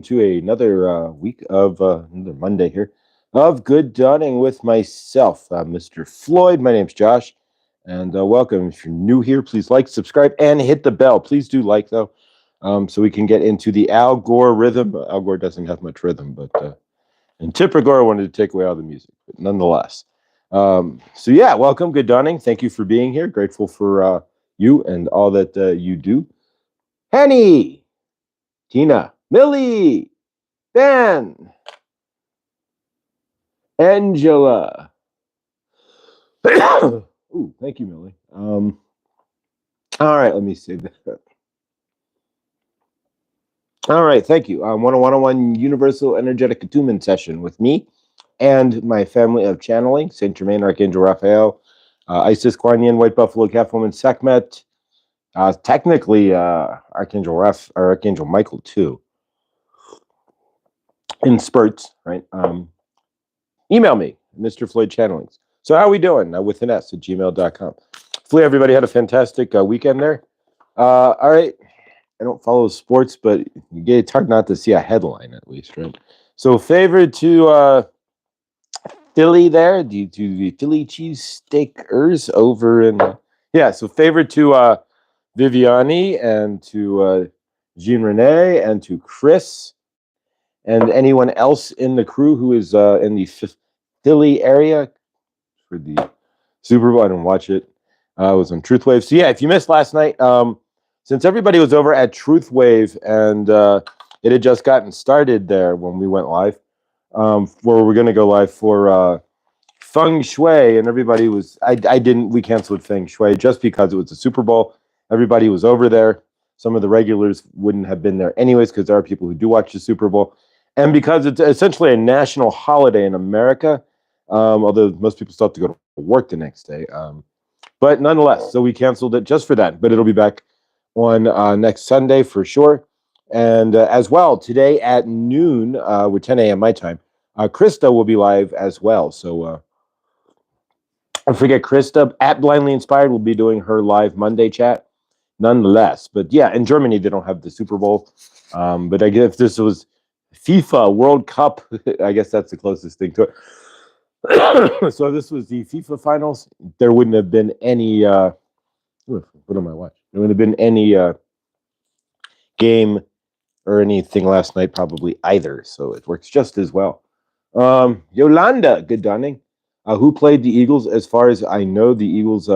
to another week of another Monday here of Good Dawning with myself, Mr. Floyd. My name's Josh, and welcome. If you're new here, please like, subscribe, and hit the bell. Please do like, though, so we can get into the Al Gore rhythm. Al Gore doesn't have much rhythm, but and Tipper Gore wanted to take away all the music, but nonetheless. So yeah, welcome, Good Dawning. Thank you for being here. Grateful for you and all that you do. Henny, Tina, Millie, Ben, Angela. Ooh, thank you, Millie. All right, let me see that. All right, thank you. 101 Universal Energetic Attunement session with me and my family of channeling, Saint Germain, Archangel Raphael, Isis, Kuan Yin, White Buffalo, Catwoman, Sekhmet, technically Archangel or Archangel Michael too, in spurts, right? Email me, Mr. Floyd Channelings. So how are we doing? With an S at gmail.com. Hopefully everybody had a fantastic weekend there. All right. I don't follow sports, but it's hard not to see a headline at least, right? So favored to Philly there, due to the Philly cheesesteakers over in... yeah, so favored to Viviani and to Jean Renee and to Chris and anyone else in the crew who is in the Philly area for the Super Bowl. I didn't watch it. I was on Truth Wave. So yeah, if you missed last night, since everybody was over at Truth Wave and it had just gotten started there when we went live, where we're going to go live for Feng Shui, and everybody was... we canceled Feng Shui just because it was the Super Bowl. Everybody was over there. Some of the regulars wouldn't have been there anyways because there are people who do watch the Super Bowl. And because it's essentially a national holiday in America, although most people still have to go to work the next day. But nonetheless, so we canceled it just for that. But it'll be back on next Sunday for sure. And as well, today at noon, with 10 a.m. my time, Krista will be live as well. So don't forget, Krista at Blindly Inspired will be doing her live Monday chat nonetheless. But yeah, in Germany, they don't have the Super Bowl. But I guess if this was FIFA World Cup, I guess that's the closest thing to it. So if this was the FIFA finals, there wouldn't have been any... what am I watching? There wouldn't have been any game or anything last night probably either. So it works just as well. Yolanda, Good Dawning. Who played the Eagles? As far as I know, the Eagles,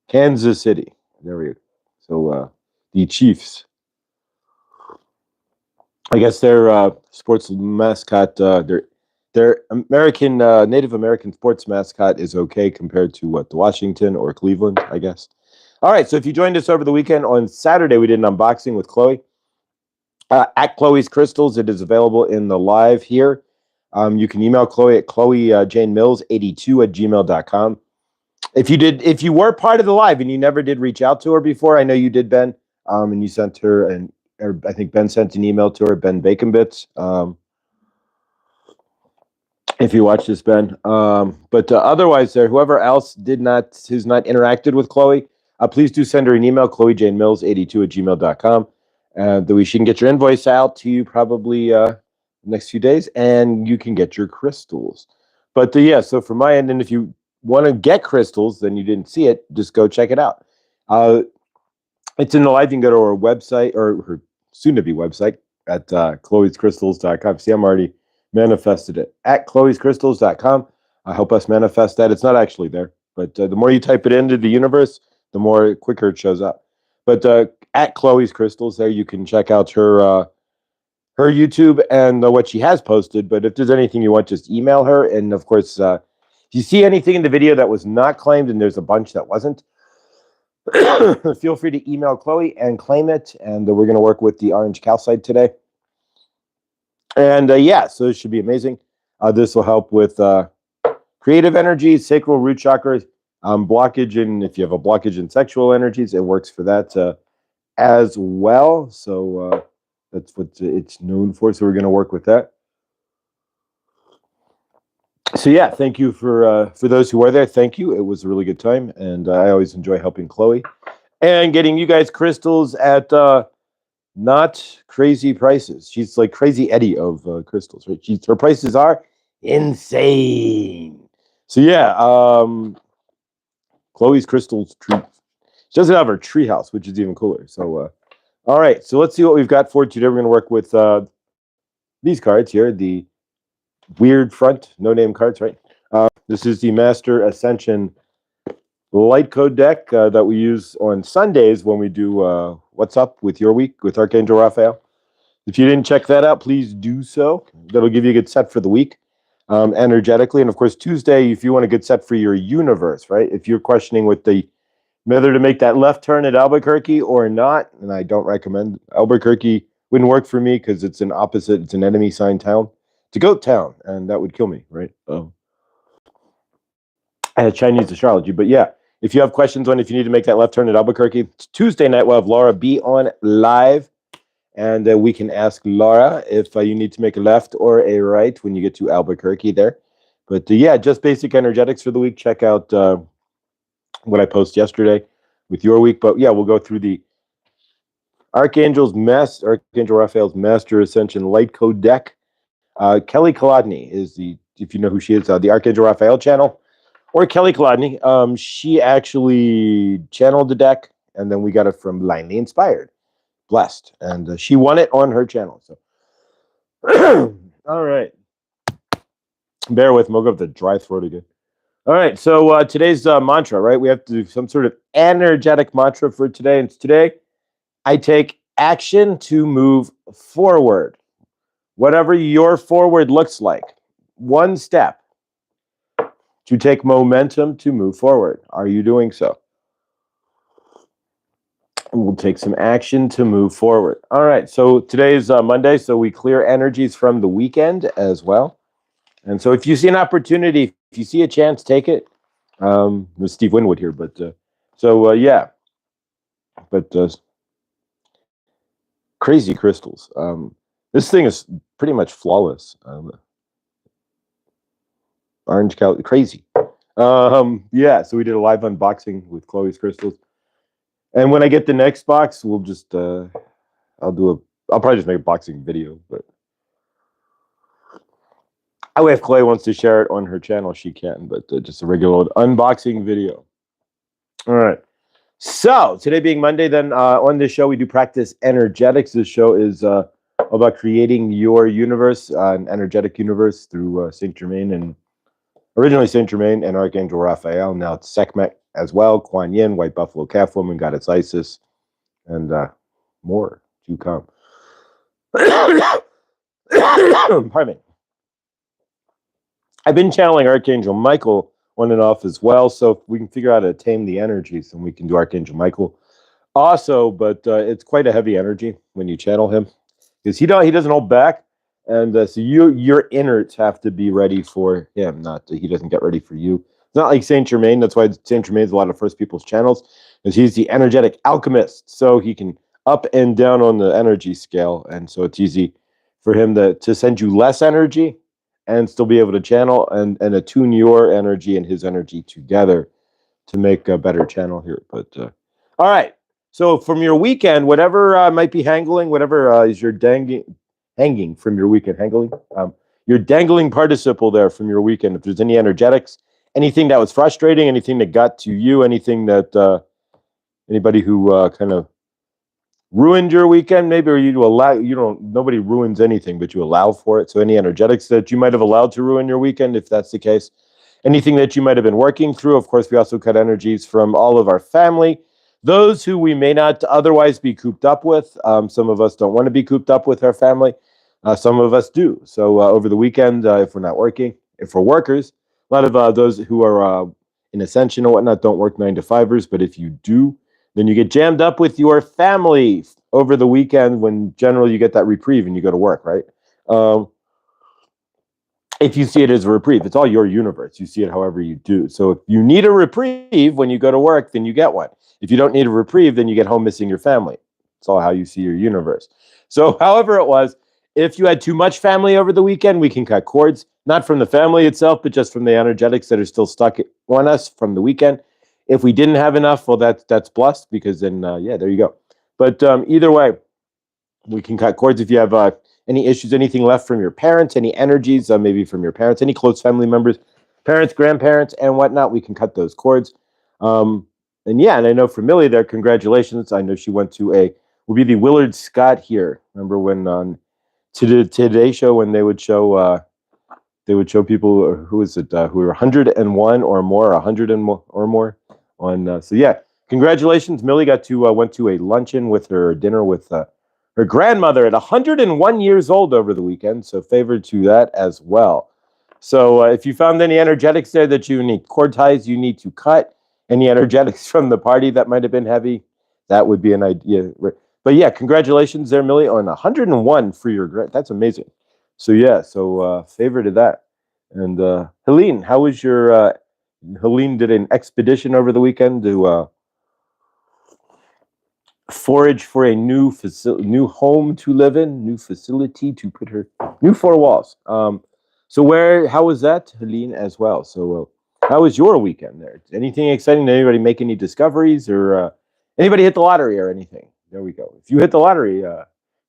Kansas City. There we go. So the Chiefs. I guess their sports mascot, their American Native American sports mascot is okay compared to what, the Washington or Cleveland, I guess. All right, so if you joined us over the weekend, on Saturday we did an unboxing with Chloe at Chloe's Crystals. It is available in the live here. You can email Chloe at ChloeJaneMills82 at gmail.com. If you were part of the live and you never did reach out to her before, I know you did, Ben, and you sent her or I think Ben sent an email to her, Ben Bacon Bits. If you watch this, Ben. But otherwise, whoever else who's not interacted with Chloe, please do send her an email, ChloeJaneMills82 at gmail.com. That she can get your invoice out to you probably the next few days, and you can get your crystals. But yeah, so from my end, and if you want to get crystals, then you didn't see it, just go check it out. It's in the live. You can go to our website, or her soon-to-be website, at chloescrystals.com. See, I'm already manifested it. At chloescrystals.com. Help us manifest that. It's not actually there, but the more you type it into the universe, the more quicker it shows up. But at Chloe's Crystals, there you can check out her YouTube and what she has posted. But if there's anything you want, just email her. And of course, if you see anything in the video that was not claimed, and there's a bunch that wasn't, feel free to email Chloe and claim it. And we're going to work with the orange calcite today. And yeah, so it should be amazing. This will help with creative energy, sacral root chakra, blockage, and if you have a blockage in sexual energies, it works for that as well. So that's what it's known for. So we're going to work with that. So yeah, thank you for those who are there. Thank you. It was a really good time, and I always enjoy helping Chloe and getting you guys crystals at not crazy prices. She's like Crazy Eddie of crystals, right? Her prices are insane. So yeah, Chloe's crystals tree. She doesn't have her tree house, which is even cooler. So all right, so let's see what we've got for today. We're going to work with these cards here, the weird front, no name cards, right? This is the Master Ascension light code deck that we use on Sundays when we do What's Up with Your Week with Archangel Raphael. If you didn't check that out, please do so. That'll give you a good set for the week energetically. And of course, Tuesday, if you want a good set for your universe, right? If you're questioning with the whether to make that left turn at Albuquerque or not, and I don't recommend Albuquerque, wouldn't work for me because it's an opposite, it's an enemy sign town. It's a goat town, and that would kill me, right? Chinese astrology. But yeah, if you have questions on if you need to make that left turn at Albuquerque, Tuesday night we'll have Laura be on live, and we can ask Laura if you need to make a left or a right when you get to Albuquerque there. But yeah, just basic energetics for the week. Check out what I posted yesterday with your week. But yeah, we'll go through the Archangel Raphael's Master Ascension Light Code deck. Kelly Kolodny is if you know who she is, the Archangel Raphael channel, or Kelly Kolodny. She actually channeled the deck, and then we got it from Blindly Inspired, Blessed, and she won it on her channel. So, all right, bear with me. We'll go with the dry throat again. All right, so today's mantra, right? We have to do some sort of energetic mantra for today. And today, I take action to move forward. Whatever your forward looks like, one step to take momentum to move forward. Are you doing so? And we'll take some action to move forward. All right, so today is Monday, so we clear energies from the weekend as well. And so if you see an opportunity, if you see a chance, take it. There's Steve Winwood here, but yeah. But crazy crystals. This thing is pretty much flawless. Orange cow, crazy. Yeah, so we did a live unboxing with Chloe's crystals. And when I get the next box, we'll just I'll probably just make a boxing video, but if Chloe wants to share it on her channel, she can, but just a regular old unboxing video. All right. So today being Monday, then on this show, we do practice energetics. This show is about creating your universe, an energetic universe through Saint Germain, and originally Saint Germain and Archangel Raphael. Now it's Sekhmet as well, Kuan Yin, White Buffalo Calf Woman, Goddess Isis, and more to come. Pardon me. I've been channeling Archangel Michael on and off as well, so if we can figure out how to tame the energies, then we can do Archangel Michael also, but it's quite a heavy energy when you channel him, because he doesn't hold back, and so your innards have to be ready for him, not he doesn't get ready for you. It's not like Saint Germain. That's why Saint Germain is a lot of first people's channels, because he's the energetic alchemist, so he can up and down on the energy scale, and so it's easy for him to send you less energy and still be able to channel and attune your energy and his energy together to make a better channel here. But all right, so from your weekend, whatever might be hanging, whatever is your hanging from your weekend, your dangling participle there from your weekend, if there's any energetics, anything that was frustrating, anything that got to you, anything that anybody who kind of ruined your weekend, maybe, or nobody ruins anything, but you allow for it. So any energetics that you might have allowed to ruin your weekend, if that's the case, anything that you might have been working through. Of course, we also cut energies from all of our family, those who we may not otherwise be cooped up with. Some of us don't want to be cooped up with our family. Some of us do. So over the weekend, if we're not working, if we're workers, a lot of those who are in Ascension and whatnot don't work 9-to-5ers, but if you do, then you get jammed up with your family over the weekend, when generally you get that reprieve and you go to work, right? If you see it as a reprieve, it's all your universe. You see it however you do. So if you need a reprieve when you go to work, then you get one. If you don't need a reprieve, then you get home missing your family. It's all how you see your universe. So however it was, if you had too much family over the weekend, we can cut cords, not from the family itself, but just from the energetics that are still stuck on us from the weekend. If we didn't have enough, well, that's blessed, because then, yeah, there you go. But either way, We can cut cords if you have any issues, anything left from your parents, any energies, maybe from your parents, any close family members, parents, grandparents, and whatnot. We can cut those cords. And yeah, and I know for Millie there, congratulations. I know she went to will be the Willard Scott here. Remember when on Today Show when they would show people who is it who were 101 or more, 100 or more on. So yeah, congratulations, Millie got to went to a luncheon with her dinner with her grandmother at 101 years old over the weekend. So favored to that as well. So if you found any energetics there that you need cord ties, you need to cut any energetics from the party that might have been heavy. That would be an idea. But yeah, congratulations there, Millie, on 101 for your. That's amazing. So yeah, favor to that. And Helene, how was your? Helene did an expedition over the weekend to forage for a new new home to live in, new facility to put her new four walls. So how was that, Helene, as well? So how was your weekend there? Anything exciting? Did anybody make any discoveries or anybody hit the lottery or anything? There we go. If you hit the lottery,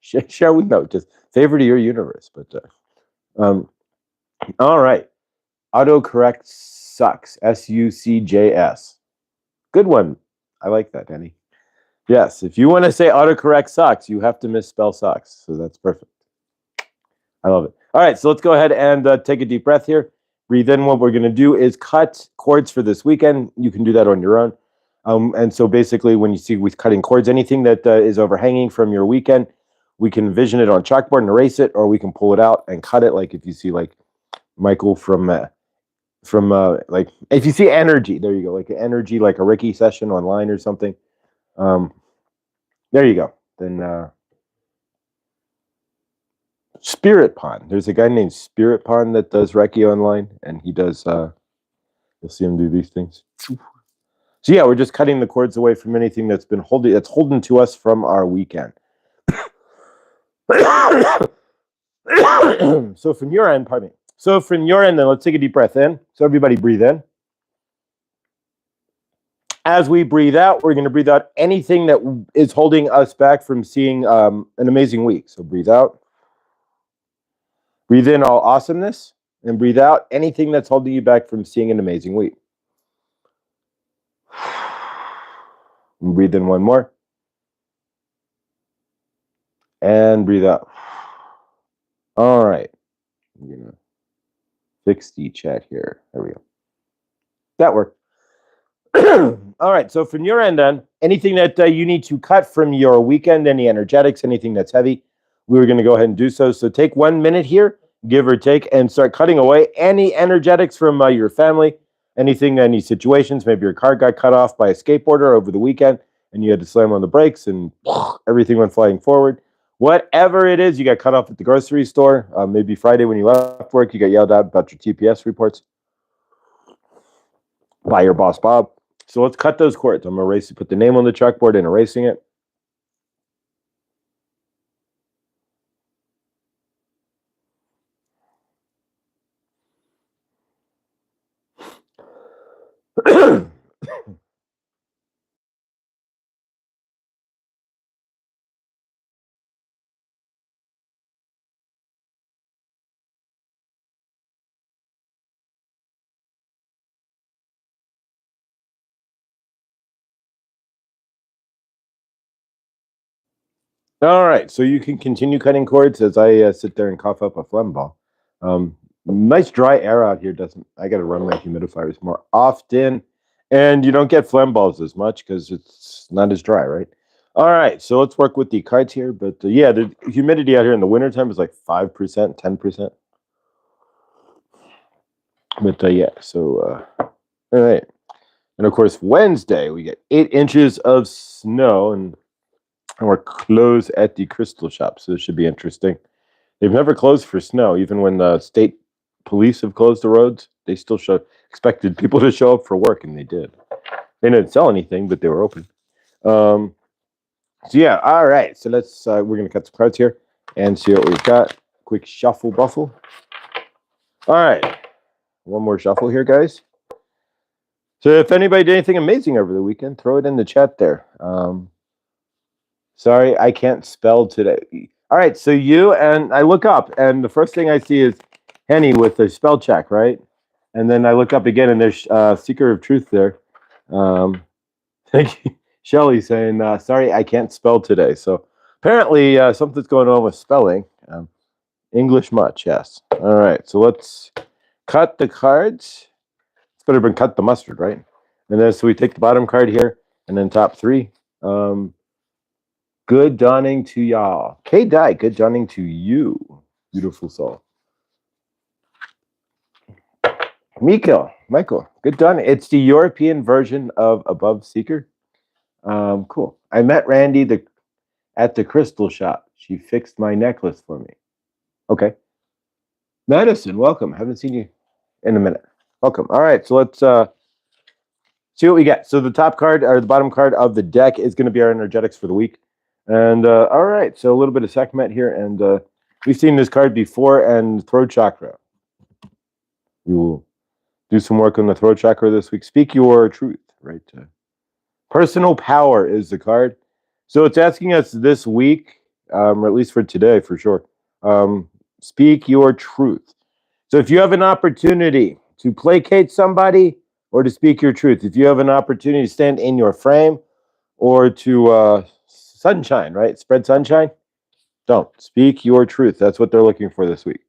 share we know. Just favor to your universe. But all right. Autocorrect sucks. SUCJS. Good one. I like that, Danny. Yes, if you want to say autocorrect sucks, you have to misspell sucks. So that's perfect. I love it. All right, so let's go ahead and take a deep breath here. Breathe in. What we're going to do is cut cords for this weekend. You can do that on your own. And so basically, when you see with cutting cords, anything that is overhanging from your weekend, we can envision it on chalkboard and erase it, or we can pull it out and cut it. Like if you see like Michael from like if you see energy, there you go, like energy, like a Reiki session online or something. There you go. Then Spirit Pond. There's a guy named Spirit Pond that does Reiki online, and he does. You'll see him do these things. So yeah, we're just cutting the cords away from anything that's holding to us from our weekend. So from your end, pardon me. So from your end, then let's take a deep breath in. So everybody breathe in. As we breathe out, we're going to breathe out anything that is holding us back from seeing an amazing week. So breathe out. Breathe in all awesomeness, and breathe out anything that's holding you back from seeing an amazing week. And breathe in one more. And breathe out. All right. I'm going to fix the chat here. There we go. That worked. All right. So from your end, then, anything that you need to cut from your weekend, any energetics, anything that's heavy, we were going to go ahead and do so. So take 1 minute here, give or take, and start cutting away any energetics from your family, anything, any situations. Maybe your car got cut off by a skateboarder over the weekend and you had to slam on the brakes and everything went flying forward. Whatever it is, you got cut off at the grocery store. Maybe Friday when you left work, you got yelled at about your TPS reports by your boss, Bob. So let's cut those cords. I'm going to put the name on the chalkboard and erasing it. All right, so you can continue cutting cords as I sit there and cough up a phlegm ball. Nice dry air out here. I got to run my humidifiers more often, and you don't get phlegm balls as much because it's not as dry, right? All right, so let's work with the cards here. But yeah, the humidity out here in the wintertime is like 5%, 10%. But yeah, so all right. And of course, Wednesday, we get 8 inches of snow, and we're closed at the Crystal Shop, so this should be interesting. They've never closed for snow, even when the state police have closed the roads. They still expected people to show up for work, and they did. They didn't sell anything, but they were open. So yeah, all right. So let's we're gonna cut some cards here and see what we've got. Quick shuffle buffle. All right, one more shuffle here, guys. So if anybody did anything amazing over the weekend, throw it in the chat there. Sorry, I can't spell today. All right, so you and I look up, and the first thing I see is Henny with a spell check, right? And then I look up again, and there's Seeker of Truth there. Um, thank you, Shelly, saying, sorry, I can't spell today. So apparently something's going on with spelling. English much, yes. All right, so let's cut the cards. It's better than cut the mustard, right? And then so we take the bottom card here, and then top three. Good dawning to y'all. K Die, good dawning to you, beautiful soul. Michael, good dawning. It's the European version of Above Seeker. Cool. I met Randy at the crystal shop. She fixed my necklace for me. Okay. Madison, welcome. Haven't seen you in a minute. Welcome. All right, so let's see what we get. So the top card or the bottom card of the deck is going to be our energetics for the week. And all right, so a little bit of Sekhmet here, and we've seen this card before, and throat chakra. We will do some work on the throat chakra this week. Speak your truth, right? Personal power is the card. So it's asking us this week, or at least for today, for sure, speak your truth. So if you have an opportunity to placate somebody or to speak your truth, if you have an opportunity to stand in your frame or to sunshine, right? Spread sunshine. Don't speak your truth. That's what they're looking for this week.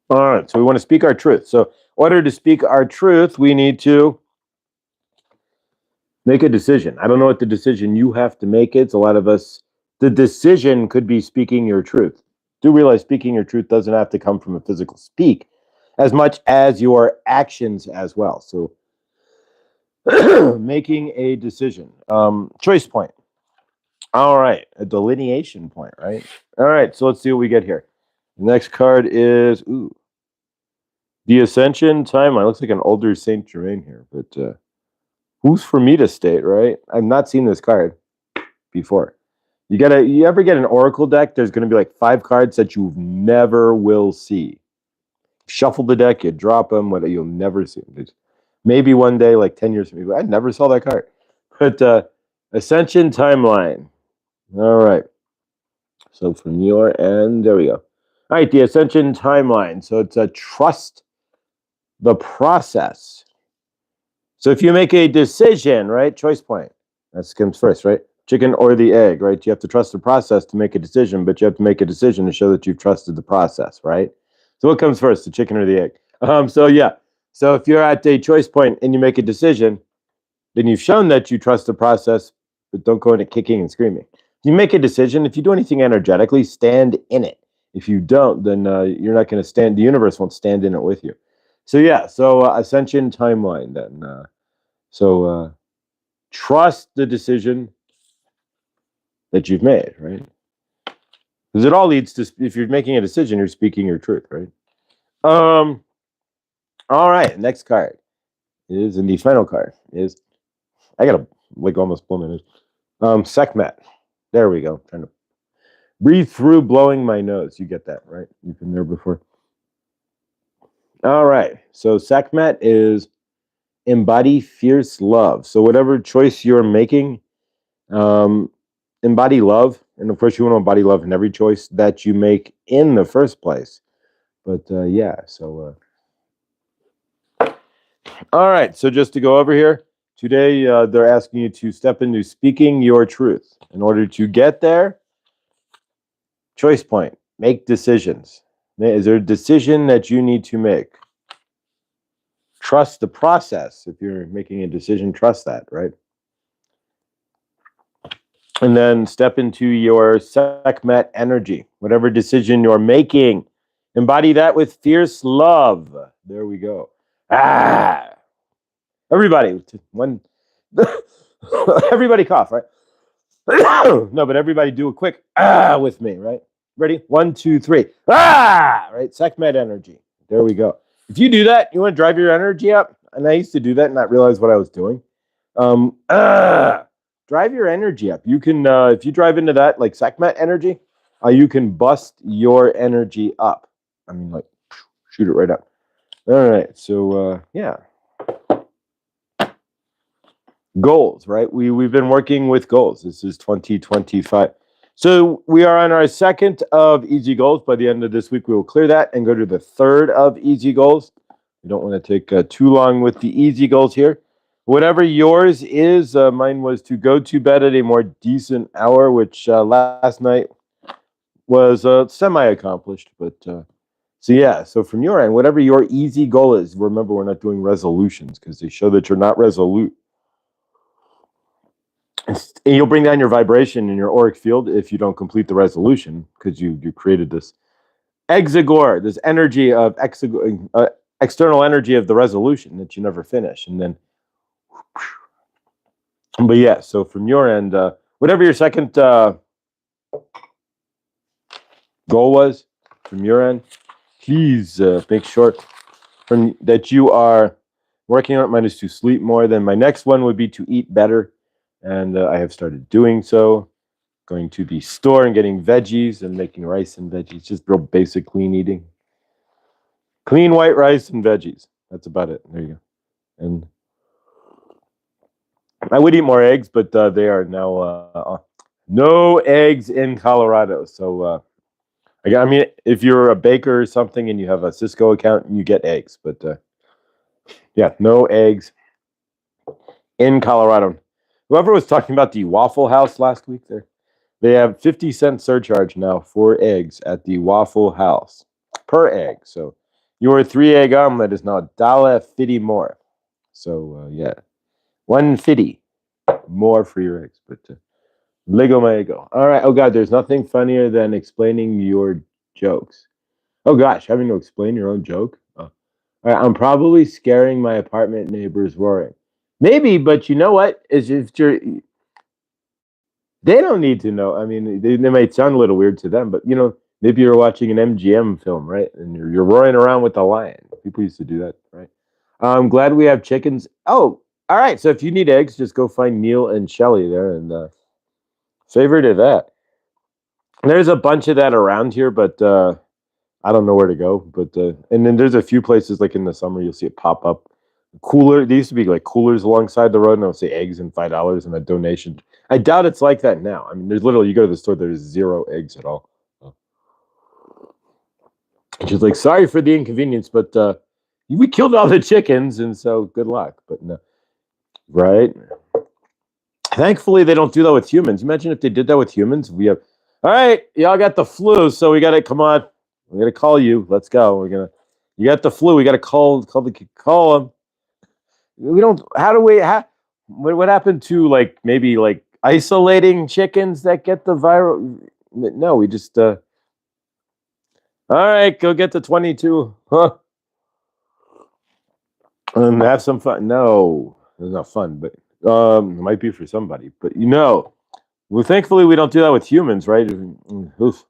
All right, so we want to speak our truth. So in order to speak our truth, we need to make a decision. I don't know what the decision you have to make is. A lot of us, the decision could be speaking your truth. Do realize speaking your truth doesn't have to come from a physical speak as much as your actions as well. So making a decision. Choice point. All right, a delineation point, right? All right, so let's see what we get here. The next card is the Ascension Timeline. Looks like an older Saint Germain here, but who's for me to state, right? I've not seen this card before. You ever get an Oracle deck? There's going to be like 5 cards that you never will see. Shuffle the deck, you drop them, what you'll never see. Maybe one day, like 10 years from now, I never saw that card. But Ascension Timeline. All right. So from your end, there we go. All right, the Ascension Timeline. So it's a trust the process. So if you make a decision, right, choice point, that comes first, right? Chicken or the egg, right? You have to trust the process to make a decision, but you have to make a decision to show that you've trusted the process, right? So what comes first, the chicken or the egg? So yeah. So if you're at a choice point and you make a decision, then you've shown that you trust the process, but don't go into kicking and screaming. You make a decision. If you do anything energetically, stand in it. If you don't, then you're not going to stand. The universe won't stand in it with you. So yeah. So Ascension Timeline then. So trust the decision that you've made, right? Because it all leads to, if you're making a decision, you're speaking your truth, right? All right. Next card is, and the final card is, I gotta like almost blow my nose. Sekhmet. There we go. Trying to breathe through blowing my nose. You get that, right? You've been there before. All right. So Sekhmet is embody fierce love. So whatever choice you're making, embody love. And of course, you want to embody love in every choice that you make in the first place. But yeah, so. All right. So just to go over here, today they're asking you to step into speaking your truth. In order to get there, choice point, make decisions. Is there a decision that you need to make? Trust the process. If you're making a decision, trust that, right? And then step into your Sekhmet energy. Whatever decision you're making, embody that with fierce love. There we go. Everybody, everybody cough, right? No, but everybody do a quick with me, right? Ready? 1, 2, 3. Right? Sekhmet energy. There we go. If you do that, you want to drive your energy up. And I used to do that and not realize what I was doing. Drive your energy up. You can, if you drive into that, like Sekhmet energy, you can bust your energy up. I mean, like, shoot it right up. All right. So, yeah. Goals, right? We've been working with goals. This is 2025. So we are on our second of easy goals. By the end of this week, we will clear that and go to the third of easy goals. We don't want to take too long with the easy goals here. Whatever yours is, mine was to go to bed at a more decent hour, which last night was semi-accomplished. But so yeah, so from your end, whatever your easy goal is, remember we're not doing resolutions because they show that you're not resolute. And you'll bring down your vibration in your auric field if you don't complete the resolution because you created this exegor, this energy of external energy of the resolution that you never finish. And then, but yeah, so from your end, whatever your second goal was from your end, please make sure that you are working on it. Mine is to sleep more. Then my next one would be to eat better. And I have started doing so. Going to the store and getting veggies and making rice and veggies. Just real basic clean eating. Clean white rice and veggies. That's about it. There you go. And I would eat more eggs, but they are now no eggs in Colorado. So I mean, if you're a baker or something and you have a Cisco account, you get eggs. But yeah, no eggs in Colorado. Whoever was talking about the Waffle House last week there, they have 50-cent surcharge now for eggs at the Waffle House per egg. So your 3-egg omelet is now $1.50 more. So yeah, $1.50 more for your eggs. But Lego my ego. All right. Oh God, there's nothing funnier than explaining your jokes. Oh gosh, having to explain your own joke. Oh. All right, I'm probably scaring my apartment neighbors roaring. Maybe, but you know what? Is if you're they don't need to know. I mean, they might sound a little weird to them, but you know, maybe you're watching an MGM film, right? And you're roaring around with a lion. People used to do that, right? I'm glad we have chickens. Oh, all right. So if you need eggs, just go find Neil and Shelly there and favor to that. There's a bunch of that around here, but I don't know where to go. But and then there's a few places like in the summer you'll see it pop up. Cooler. They used to be like coolers alongside the road, and it'll say eggs and $5 and a donation. I doubt it's like that now. I mean, there's literally you go to the store, there's 0 eggs at all. She's like, sorry for the inconvenience, but we killed all the chickens, and so good luck. But no, right? Thankfully, they don't do that with humans. Imagine if they did that with humans. We have, all right, y'all got the flu, so we got to come on. We got to call you. Let's go. You got the flu. We got to call them. We don't. How do we? What happened to like maybe like isolating chickens that get the viral? No, we just. All right, go get the 22. Huh? And have some fun. No, it's not fun, but it might be for somebody. But you know, well, thankfully we don't do that with humans, right? Oof.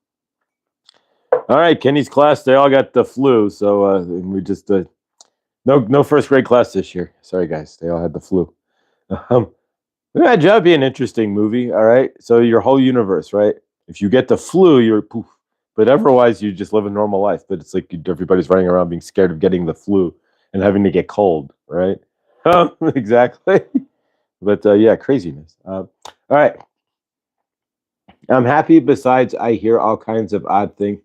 All right, Kenny's class, they all got the flu, so we just no first grade class this year. Sorry, guys, they all had the flu. That'd be an interesting movie. All right, so your whole universe, right? If you get the flu, you're poof. But otherwise, you just live a normal life. But it's like everybody's running around being scared of getting the flu and having to get cold, right? Exactly. But yeah, craziness. All right. I'm happy. Besides, I hear all kinds of odd things.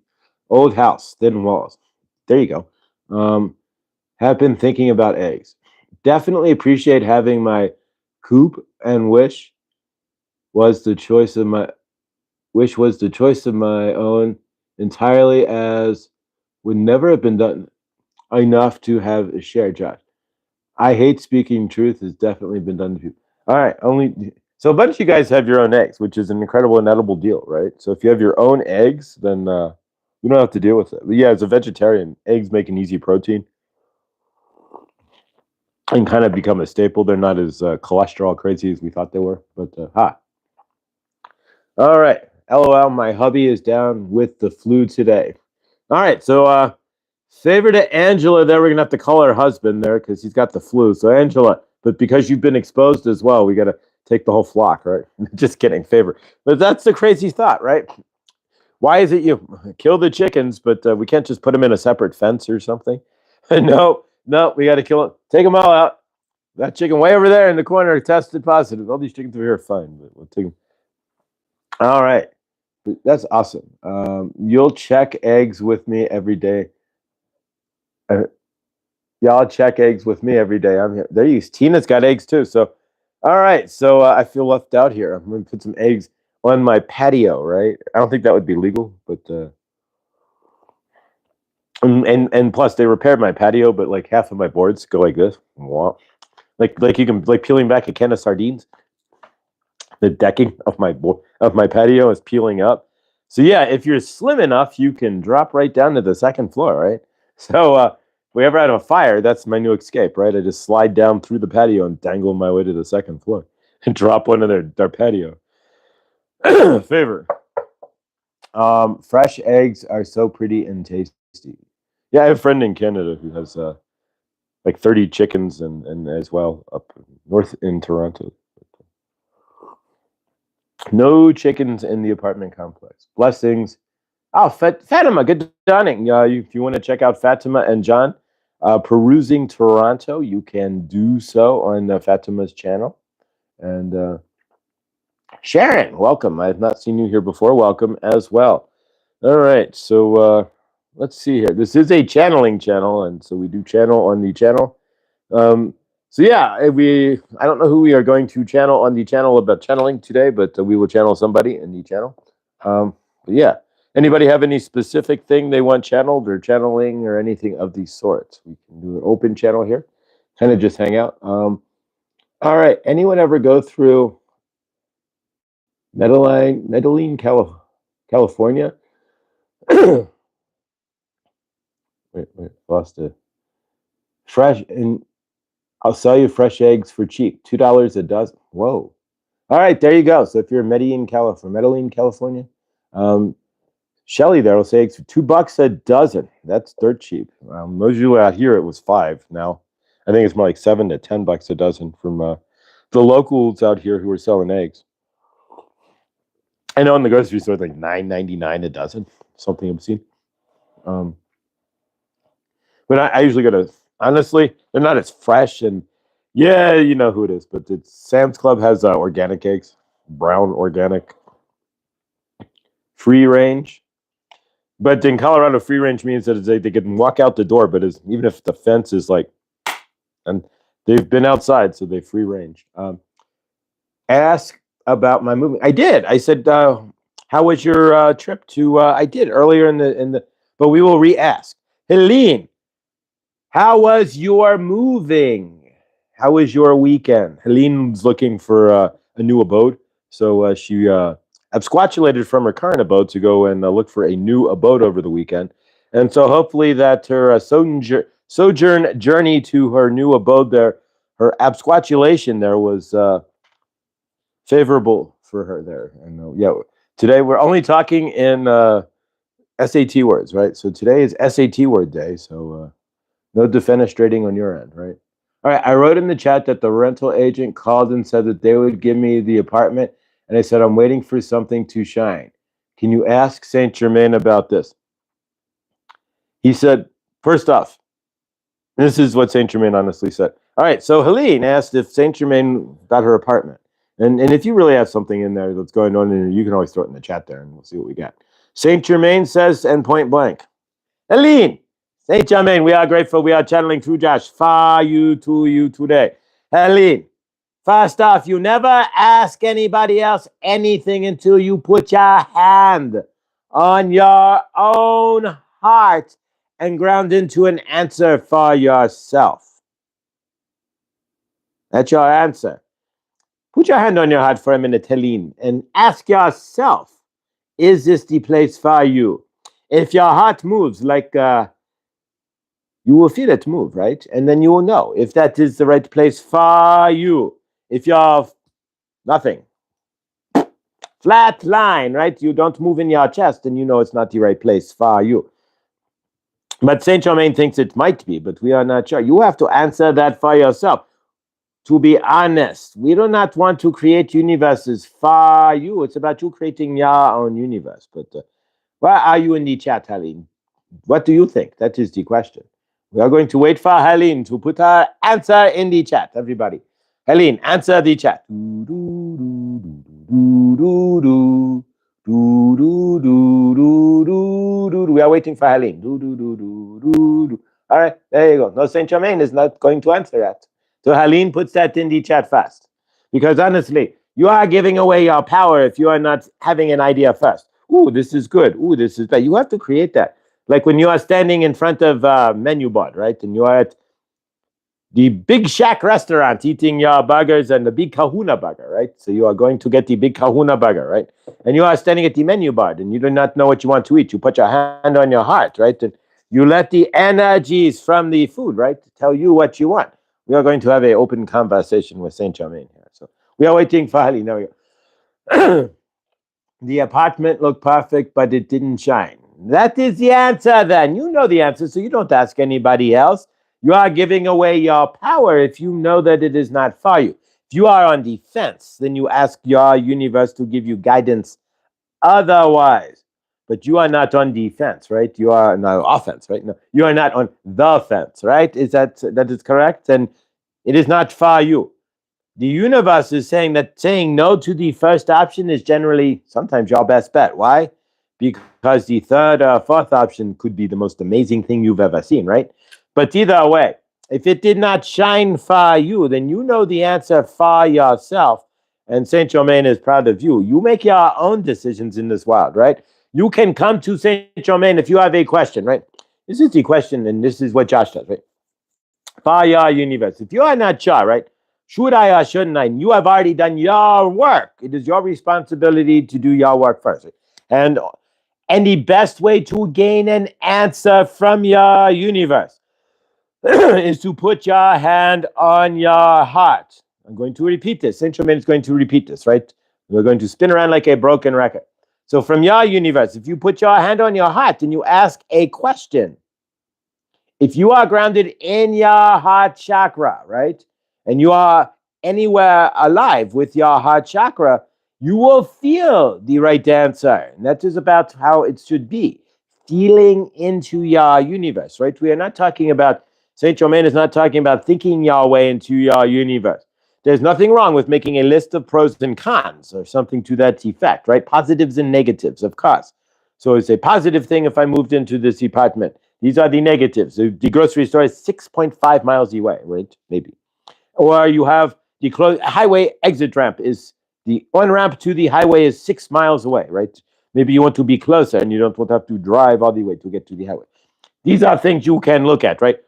Old house, thin walls. There you go. Have been thinking about eggs. Definitely appreciate having my coop and was the choice of my own entirely, as would never have been done enough to have a shared job. I hate speaking truth has definitely been done to people. All right, so a bunch of you guys have your own eggs, which is an incredible and edible deal, right? So if you have your own eggs, then you don't have to deal with it. But yeah, as a vegetarian, eggs make an easy protein and kind of become a staple. They're not as cholesterol crazy as we thought they were, but all right. LOL, my hubby is down with the flu today. All right, so favor to Angela there. We're going to have to call her husband there because he's got the flu. So Angela, but because you've been exposed as well, we got to take the whole flock, right? Just kidding, favor. But that's the crazy thought, right? Why is it you kill the chickens, but we can't just put them in a separate fence or something? No, we got to kill them. Take them all out. That chicken way over there in the corner tested positive. All these chickens over here are fine, but we'll take them. All right. That's awesome. You'll check eggs with me every day. Y'all check eggs with me every day. I'm here. There you go. Tina's got eggs too. So, all right. So I feel left out here. I'm going to put some eggs on my patio, right? I don't think that would be legal, but and plus they repaired my patio, but like half of my boards go like this. Like you can like peeling back a can of sardines. The decking of my patio is peeling up. So yeah, if you're slim enough, you can drop right down to the second floor, right? So if we ever have a fire, that's my new escape, right? I just slide down through the patio and dangle my way to the second floor and drop one of their patio. Favor. Fresh eggs are so pretty and tasty. Yeah, I have a friend in Canada who has like 30 chickens and as well up north in Toronto. No chickens in the apartment complex. Blessings. Oh, Fatima, good dawning. If you want to check out Fatima and John perusing Toronto, you can do so on Fatima's channel. And Sharon, welcome. I have not seen you here before. Welcome as well. All right, so let's see here. This is a channeling channel, and so we do channel on the channel. So yeah, I don't know who we are going to channel on the channel about channeling today, but we will channel somebody in the channel. But yeah, anybody have any specific thing they want channeled or channeling or anything of the sort? We can do an open channel here, kind of just hang out. All right, anyone ever go through Medellin, California? wait, lost it. Fresh and I'll sell you fresh eggs for cheap, $2 a dozen. Whoa! All right, there you go. So if you're in Medellin, California, Shelly there will say eggs for $2 a dozen. That's dirt cheap. Usually out here it was $5. Now I think it's more like $7 to $10 a dozen from the locals out here who are selling eggs. I know in the grocery store it's like $9.99 a dozen, something obscene. But I usually go to, honestly, they're not as fresh and yeah, you know who it is, but it's Sam's Club has organic eggs, brown organic, free range. But in Colorado, free range means that they can walk out the door, but even if the fence is like, and they've been outside, so they free range. Ask about my movement. I did. I said, how was your trip to? I did earlier in the, but we will re-ask. Helene, how was your moving? How was your weekend? Helene's looking for a new abode, so she absquatulated from her current abode to go and look for a new abode over the weekend. And so hopefully that her sojourn journey to her new abode there, her absquatulation there was favorable for her there. And yeah, today we're only talking in SAT words, right? So today is SAT word day, so no defenestrating on your end, right? All right, I wrote in the chat that the rental agent called and said that they would give me the apartment, and I said, I'm waiting for something to shine. Can you ask Saint Germain about this? He said, first off, this is what Saint Germain honestly said. All right, so Helene asked if Saint Germain got her apartment. And if you really have something in there that's going on, you can always throw it in the chat there, and we'll see what we got. Saint Germain says, and point blank, Helene, Saint Germain, we are grateful. We are channeling through Josh for you to you today. Helene, first off, you never ask anybody else anything until you put your hand on your own heart and ground into an answer for yourself. That's your answer. Put your hand on your heart for a minute, Helene, and ask yourself, is this the place for you? If your heart moves like you will feel it move, right? And then you will know if that is the right place for you. If you're nothing, flat line, right? You don't move in your chest, and you know it's not the right place for you. But Saint Germain thinks it might be, but we are not sure. You have to answer that for yourself. To be honest, we do not want to create universes for you. It's about you creating your own universe. But where are you in the chat, Helene? What do you think? That is the question. We are going to wait for Helene to put her answer in the chat, everybody. Helene, answer the chat. We are waiting for Helene. All right, there you go. No, Saint Germain is not going to answer that. So Helene puts that in the chat fast. Because honestly, you are giving away your power if you are not having an idea first. Ooh, this is good. Ooh, this is bad. You have to create that. Like when you are standing in front of a menu board, right? And you are at the Big Shack restaurant eating your burgers and the Big Kahuna burger, right? So you are going to get the Big Kahuna burger, right? And you are standing at the menu board and you do not know what you want to eat. You put your hand on your heart, right? And you let the energies from the food, right, tell you what you want. We are going to have an open conversation with Saint Germain here. So we are waiting for Ali. Now, the apartment looked perfect, but it didn't shine. That is the answer then. You know the answer, so you don't ask anybody else. You are giving away your power if you know that it is not for you. If you are on defense, then you ask your universe to give you guidance otherwise. But you are not on defense, right? You are no offense, right? No, you are not on the fence, right? That is correct? And it is not for you. The universe is saying that saying no to the first option is generally sometimes your best bet. Why? Because the third or fourth option could be the most amazing thing you've ever seen, right? But either way, if it did not shine for you, then you know the answer for yourself. And Saint Germain is proud of you. You make your own decisions in this world, right? You can come to Saint Germain if you have a question, right? This is the question, and this is what Josh does, right? For your universe. If you are not sure, right? Should I or shouldn't I? You have already done your work. It is your responsibility to do your work first. And the best way to gain an answer from your universe is to put your hand on your heart. I'm going to repeat this. Saint Germain is going to repeat this, right? We're going to spin around like a broken record. So from your universe, if you put your hand on your heart and you ask a question, if you are grounded in your heart chakra, right? And you are anywhere alive with your heart chakra, you will feel the right answer. And that is about how it should be. Feeling into your universe, right? We are not talking about, Saint Germain is not talking about thinking your way into your universe. There's nothing wrong with making a list of pros and cons or something to that effect, right? Positives and negatives, of course. So it's a positive thing if I moved into this apartment. These are the negatives. The grocery store is 6.5 miles away, right? Maybe. Or you have the highway exit ramp is the on-ramp to the highway is 6 miles away, right? Maybe you want to be closer and you don't want to have to drive all the way to get to the highway. These are things you can look at, right?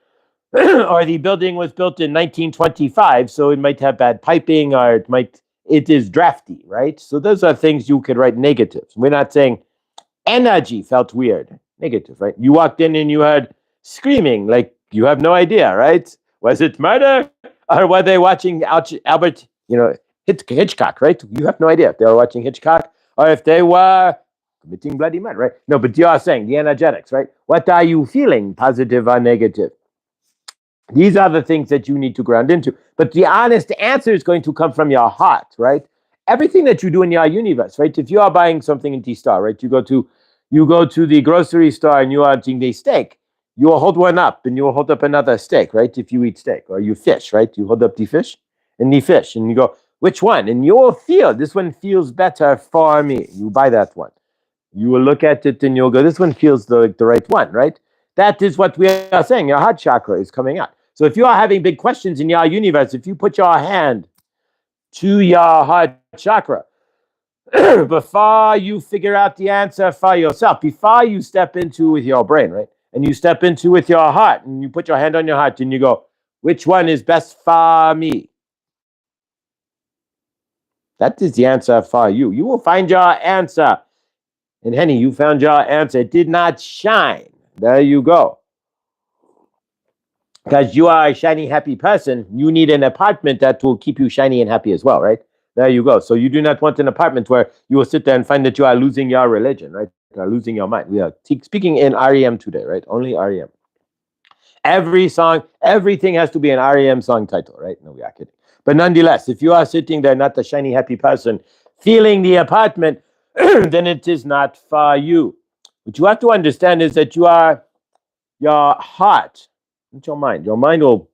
Or the building was built in 1925, so it might have bad piping, or it is drafty, right? So those are things you could write negatives. We're not saying energy felt weird, negative, right? You walked in and you heard screaming, like you have no idea, right? Was it murder, or were they watching Albert, Hitchcock, right? You have no idea if they were watching Hitchcock or if they were committing bloody murder, right? No, but you are saying the energetics, right? What are you feeling, positive or negative? These are the things that you need to ground into. But the honest answer is going to come from your heart, right? Everything that you do in your universe, right? If you are buying something in the store, right? You go to the grocery store and you are eating a steak. You will hold one up and you will hold up another steak, right? If you eat steak, or you fish, right? You hold up the fish and you go, which one? And you will feel this one feels better for me. You buy that one. You will look at it and you'll go, this one feels the right one, right? That is what we are saying. Your heart chakra is coming out. So if you are having big questions in your universe, if you put your hand to your heart chakra, before you figure out the answer for yourself, before you step into with your brain, right? And you step into with your heart and you put your hand on your heart and you go, which one is best for me? That is the answer for you. You will find your answer. And Henny, you found your answer. It did not shine. There you go. Because you are a shiny, happy person, you need an apartment that will keep you shiny and happy as well, right? There you go. So you do not want an apartment where you will sit there and find that you are losing your religion, right? You are losing your mind. We are speaking in REM today, right? Only REM. Every song, everything has to be an REM song title, right? No, we are kidding. But nonetheless, if you are sitting there not a shiny, happy person, feeling the apartment, then it is not for you. What you have to understand is that your heart It's your mind. Your mind will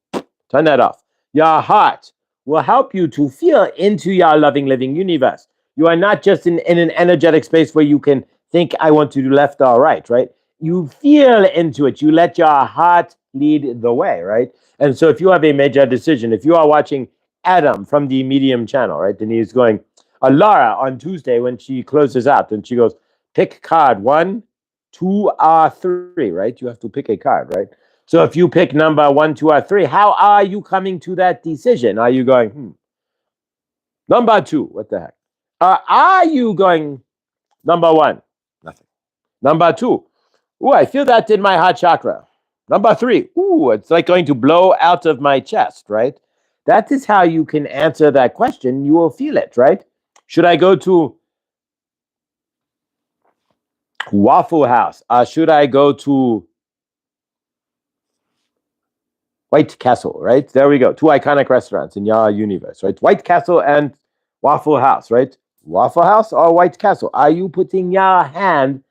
turn that off. Your heart will help you to feel into your loving, living universe. You are not just in an energetic space where you can think, I want to do left or right? You feel into it. You let your heart lead the way, right? And so if you have a major decision, if you are watching Adam from the Medium channel, right, then he's going, Laura on Tuesday when she closes out, and she goes, pick card 1, 2, or 3, right? You have to pick a card, right? So if you pick number 1, 2, or 3, how are you coming to that decision? Are you going, number 2, what the heck? Are you going, number 1, nothing. Number 2, I feel that in my heart chakra. Number 3, it's like going to blow out of my chest, right? That is how you can answer that question. You will feel it, right? Should I go to Waffle House? Should I go to White Castle, right? There we go. 2 iconic restaurants in your universe, right? White Castle and Waffle House, right? Waffle House or White Castle? Are you putting your hand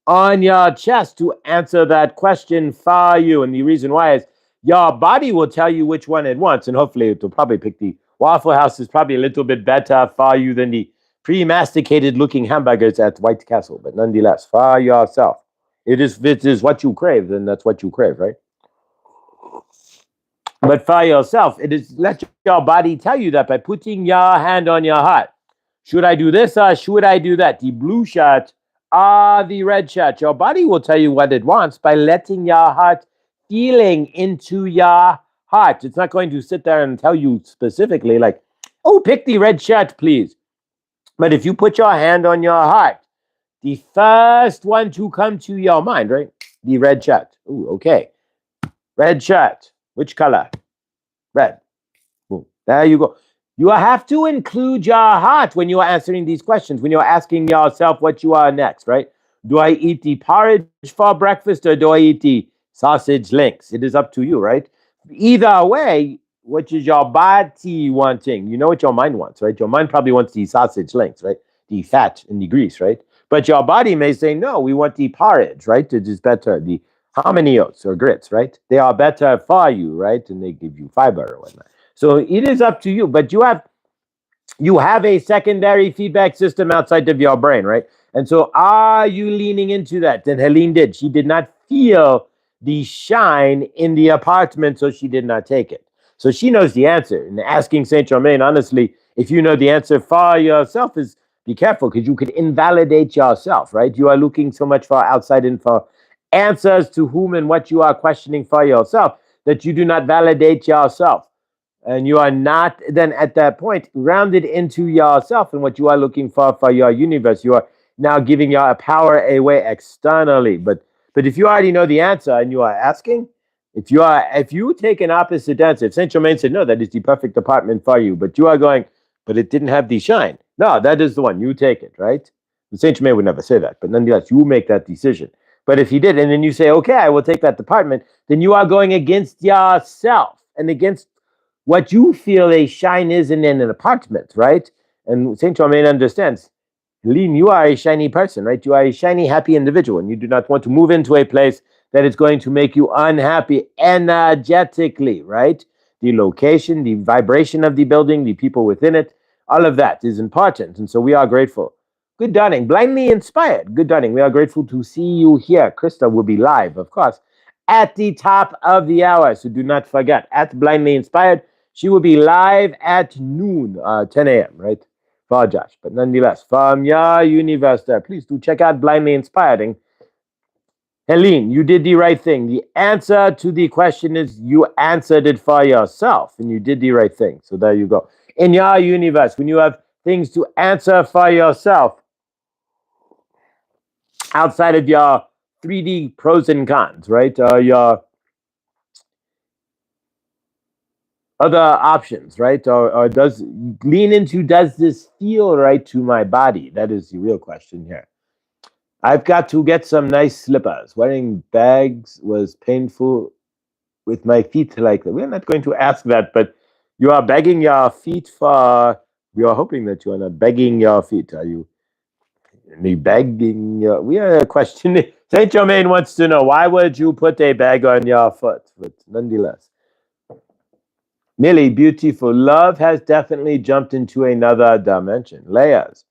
on your chest to answer that question for you? And the reason why is your body will tell you which one it wants, and hopefully it will probably pick the Waffle House. Is probably a little bit better for you than the pre-masticated looking hamburgers at White Castle, but nonetheless, for yourself, it is what you crave, then that's what you crave, right? But for yourself, it is let your body tell you that by putting your hand on your heart. Should I do this or should I do that? The blue shirt or the red shirt? Your body will tell you what it wants by letting your heart feeling into your heart. It's not going to sit there and tell you specifically like, pick the red shirt, please. But if you put your hand on your heart, the first one to come to your mind, right? The red shirt. Okay. Red shirt. Which color? Red. Boom. There you go. You have to include your heart when you are answering these questions, when you're asking yourself what you are next, right? Do I eat the porridge for breakfast or do I eat the sausage links? It is up to you, right? Either way, what is your body wanting? You know what your mind wants, right? Your mind probably wants the sausage links, right? The fat and the grease, right? But your body may say, no, we want the porridge, right? It is better. The hominy oats or grits, right? They are better for you, right? And they give you fiber or whatnot. So it is up to you, but you have a secondary feedback system outside of your brain, right? And so are you leaning into that? Then Helene did. She did not feel the shine in the apartment, so she did not take it. So she knows the answer. And asking Saint Germain, honestly, if you know the answer for yourself, is be careful because you could invalidate yourself, right? You are looking so much for outside info, answers to whom and what you are questioning for yourself, that you do not validate yourself. And you are not then at that point grounded into yourself and what you are looking for your universe. You are now giving your power away externally. But if you already know the answer and you are asking, if you take an opposite answer, if Saint Germain said, no, that is the perfect apartment for you, but you are going, but it didn't have the shine. No, that is the one. You take it, right? Saint Germain would never say that, but nonetheless, you make that decision. But if he did, and then you say, okay, I will take that apartment, then you are going against yourself and against what you feel a shine is in an apartment, right? And Saint Germain understands, Helene, you are a shiny person, right? You are a shiny, happy individual, and you do not want to move into a place that is going to make you unhappy energetically, right? The location, the vibration of the building, the people within it, all of that is important. And so we are grateful. Good dawning, blindly inspired. Good dawning. We are grateful to see you here. Krista will be live, of course, at the top of the hour. So do not forget, at Blindly Inspired, she will be live at noon, 10 a.m., right? For Josh. But nonetheless, from your universe there, please do check out Blindly Inspiring. Helene, you did the right thing. The answer to the question is you answered it for yourself, and you did the right thing. So there you go. In your universe, when you have things to answer for yourself, outside of your 3D pros and cons, right? Your other options, right? Or does lean into, does this feel right to my body? That is the real question here. I've got to get some nice slippers. Wearing bags was painful with my feet like that. We're not going to ask that, but you are begging your feet for, we are hoping that you are not begging your feet. Are you? Me begging, we are questioning. Saint Germain wants to know, why would you put a bag on your foot? But nonetheless, Millie, beautiful. Love has definitely jumped into another dimension. Layers.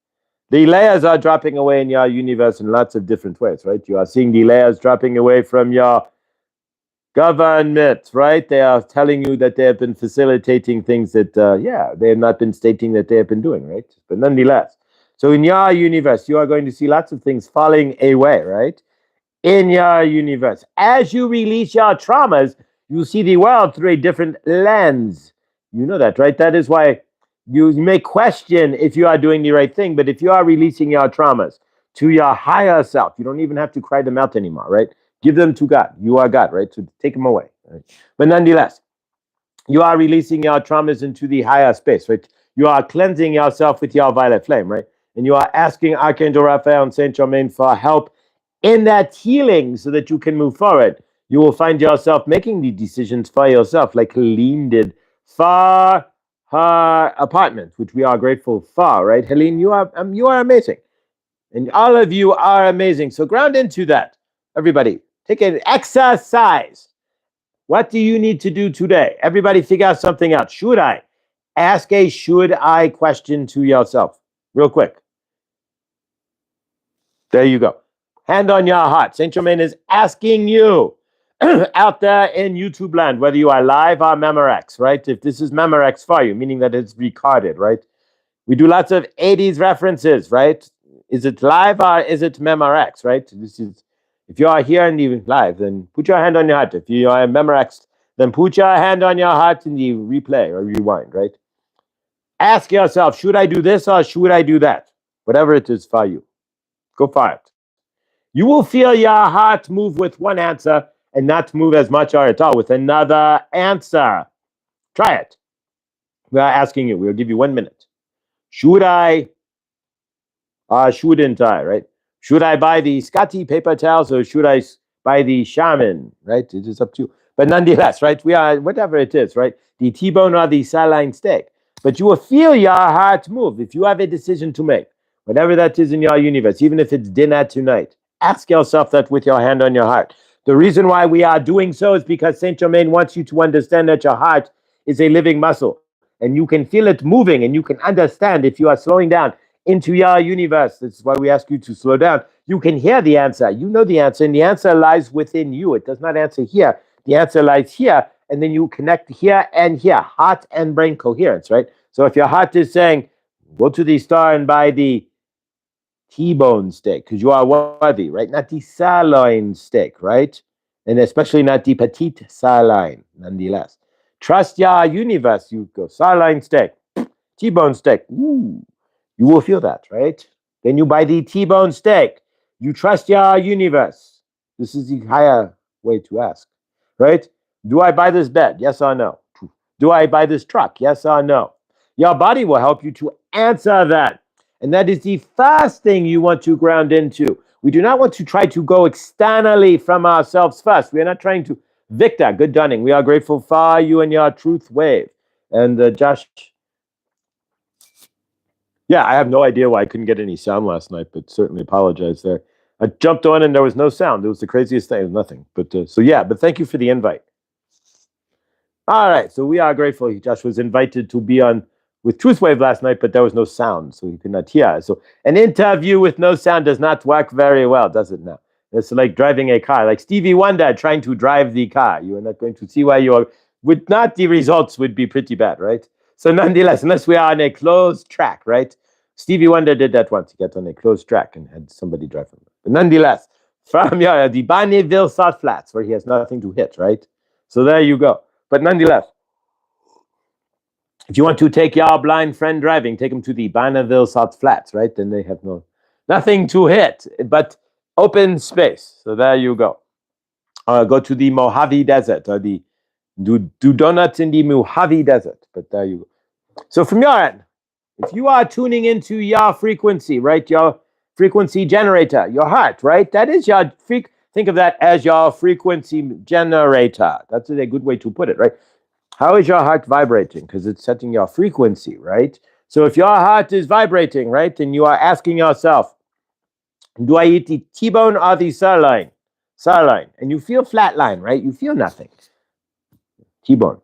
The layers are dropping away in your universe in lots of different ways, right? You are seeing the layers dropping away from your government, right? They are telling you that they have been facilitating things that, they have not been stating that they have been doing, right? But nonetheless, so in your universe, you are going to see lots of things falling away, right? In your universe. As you release your traumas, you see the world through a different lens. You know that, right? That is why you may question if you are doing the right thing, but if you are releasing your traumas to your higher self, you don't even have to cry them out anymore, right? Give them to God. You are God, right? So take them away. Right? But nonetheless, you are releasing your traumas into the higher space, right? You are cleansing yourself with your violet flame, right? And you are asking Archangel Raphael and Saint Germain for help in that healing so that you can move forward. You will find yourself making the decisions for yourself, like Helene did for her apartment, which we are grateful for, right? Helene, you are amazing. And all of you are amazing. So ground into that. Everybody, take an exercise. What do you need to do today? Everybody figure out something out. Should I? Ask a should I question to yourself. Real quick. There you go. Hand on your heart. Saint Germain is asking you out there in YouTube land, whether you are live or Memorex, right? If this is Memorex for you, meaning that it's recorded, right? We do lots of 80s references, right? Is it live or is it Memorex, right? This is, if you are here in the live, then put your hand on your heart. If you are in Memorex, then put your hand on your heart in the replay or rewind, right? Ask yourself, should I do this or should I do that? Whatever it is for you. Go for it. You will feel your heart move with one answer and not move as much or at all with another answer. Try it. We are asking you. We'll give you 1 minute. Should I or shouldn't I, right? Should I buy the Scotty paper towels or should I buy the shaman, right? It is up to you. But nonetheless, right? We are, whatever it is, right? The T-bone or the sirloin steak. But you will feel your heart move if you have a decision to make, whatever that is in your universe, even if it's dinner tonight. Ask yourself that with your hand on your heart. The reason why we are doing so is because Saint Germain wants you to understand that your heart is a living muscle and you can feel it moving and you can understand if you are slowing down into your universe. This is why we ask you to slow down. You can hear the answer. You know the answer, and the answer lies within you. It does not answer here. The answer lies here, and then you connect here and here, heart and brain coherence, right? So if your heart is saying, go to the store and buy the T-bone steak because you are worthy, right? Not the sirloin steak, right? And especially not the petite sirloin, nonetheless. Trust your universe. You go sirloin steak, T-bone steak. Ooh, you will feel that, right? Then you buy the T-bone steak. You trust your universe. This is the higher way to ask, right? Do I buy this bed? Yes or no? Do I buy this truck? Yes or no? Your body will help you to answer that. And that is the first thing you want to ground into. We do not want to try to go externally from ourselves first. We are not trying to. Victor, good dawning. We are grateful for you and your truth wave. And Josh, yeah, I have no idea why I couldn't get any sound last night, but certainly apologize there. I jumped on and there was no sound. It was the craziest thing. It was nothing. But but thank you for the invite. All right, so we are grateful. Josh was invited to be on with Truthwave last night, but there was no sound, so he could not hear. So an interview with no sound does not work very well, does it now? It's like driving a car, like Stevie Wonder trying to drive the car. You are not going to see why you are, would not, the results would be pretty bad, right? So nonetheless, unless we are on a closed track, right? Stevie Wonder did that once. He got on a closed track and had somebody drive him. But nonetheless, from the Bonneville Salt Flats, where he has nothing to hit, right? So there you go. But nonetheless, if you want to take your blind friend driving, take him to the Bonneville Salt Flats, right? Then they have nothing to hit, but open space. So there you go. Go to the Mojave Desert or do donuts in the Mojave Desert. But there you go. So from your end, if you are tuning into your frequency, right? Your frequency generator, your heart, right? That is your think of that as your frequency generator. That's a good way to put it, right? How is your heart vibrating? Because it's setting your frequency, right? So if your heart is vibrating, right, and you are asking yourself, Do I eat the T-bone or the sirloin? Sirloin. And you feel flatline, right? You feel nothing. T-bone.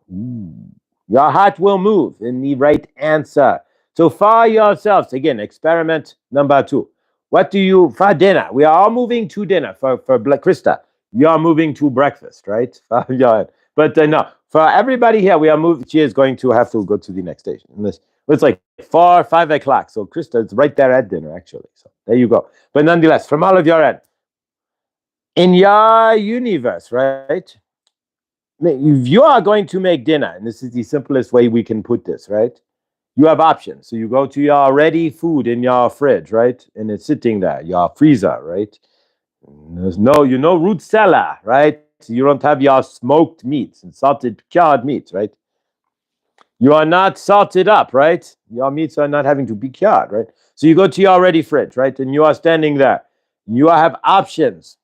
Your heart will move in the right answer. So for yourselves, again, experiment number 2. What do you, for dinner? We are all moving to dinner. For Krista, you are moving to breakfast, right? But no, for everybody here, we are moving. She is going to have to go to the next station. It's like 4 or 5 o'clock. So Krista, it's right there at dinner, actually. So there you go. But nonetheless, from all of your end, in your universe, right? If you are going to make dinner, and this is the simplest way we can put this, right? You have options. So you go to your ready food in your fridge, right? And it's sitting there, your freezer, right? There's no, root cellar, right? You don't have your smoked meats and salted cured meats, right? You are not salted up, right? Your meats are not having to be cured, right? So you go to your ready fridge, right? And you are standing there. You have options.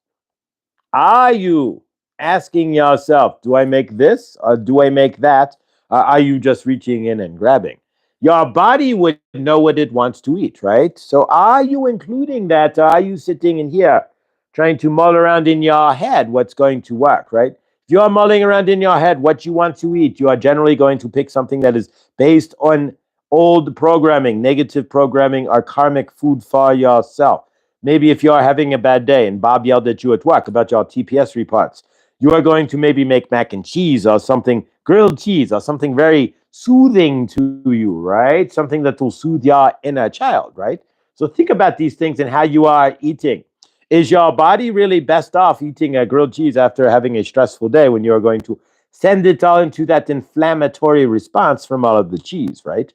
Are you asking yourself, do I make this or do I make that? Or are you just reaching in and grabbing? Your body would know what it wants to eat, right? So are you including that? Or are you sitting in here trying to mull around in your head what's going to work, right? If you are mulling around in your head what you want to eat, you are generally going to pick something that is based on old programming, negative programming, or karmic food for yourself. Maybe if you are having a bad day and Bob yelled at you at work about your TPS reports, you are going to maybe make mac and cheese or something, grilled cheese or something very soothing to you, right? Something that will soothe your inner child, right? So think about these things and how you are eating. Is your body really best off eating a grilled cheese after having a stressful day when you are going to send it all into that inflammatory response from all of the cheese, right?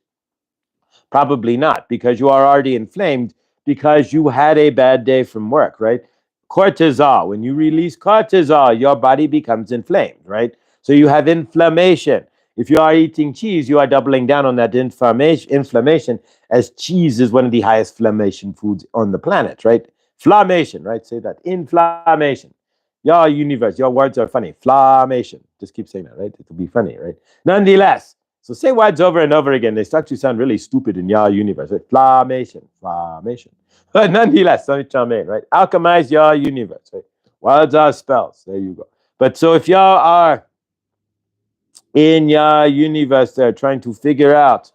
Probably not, because you are already inflamed because you had a bad day from work, right? Cortisol, when you release cortisol, your body becomes inflamed, right? So you have inflammation. If you are eating cheese, you are doubling down on that inflammation, as cheese is one of the highest inflammation foods on the planet, right? Inflammation, right? Say that. Inflammation. Your universe, your words are funny. Inflammation. Just keep saying that, right? It'll be funny, right? Nonetheless, so say words over and over again. They start to sound really stupid in your universe. Right? Inflammation. But nonetheless, Germain, right? Alchemize your universe, right? Words are spells. There you go. But so if y'all are in your universe there trying to figure out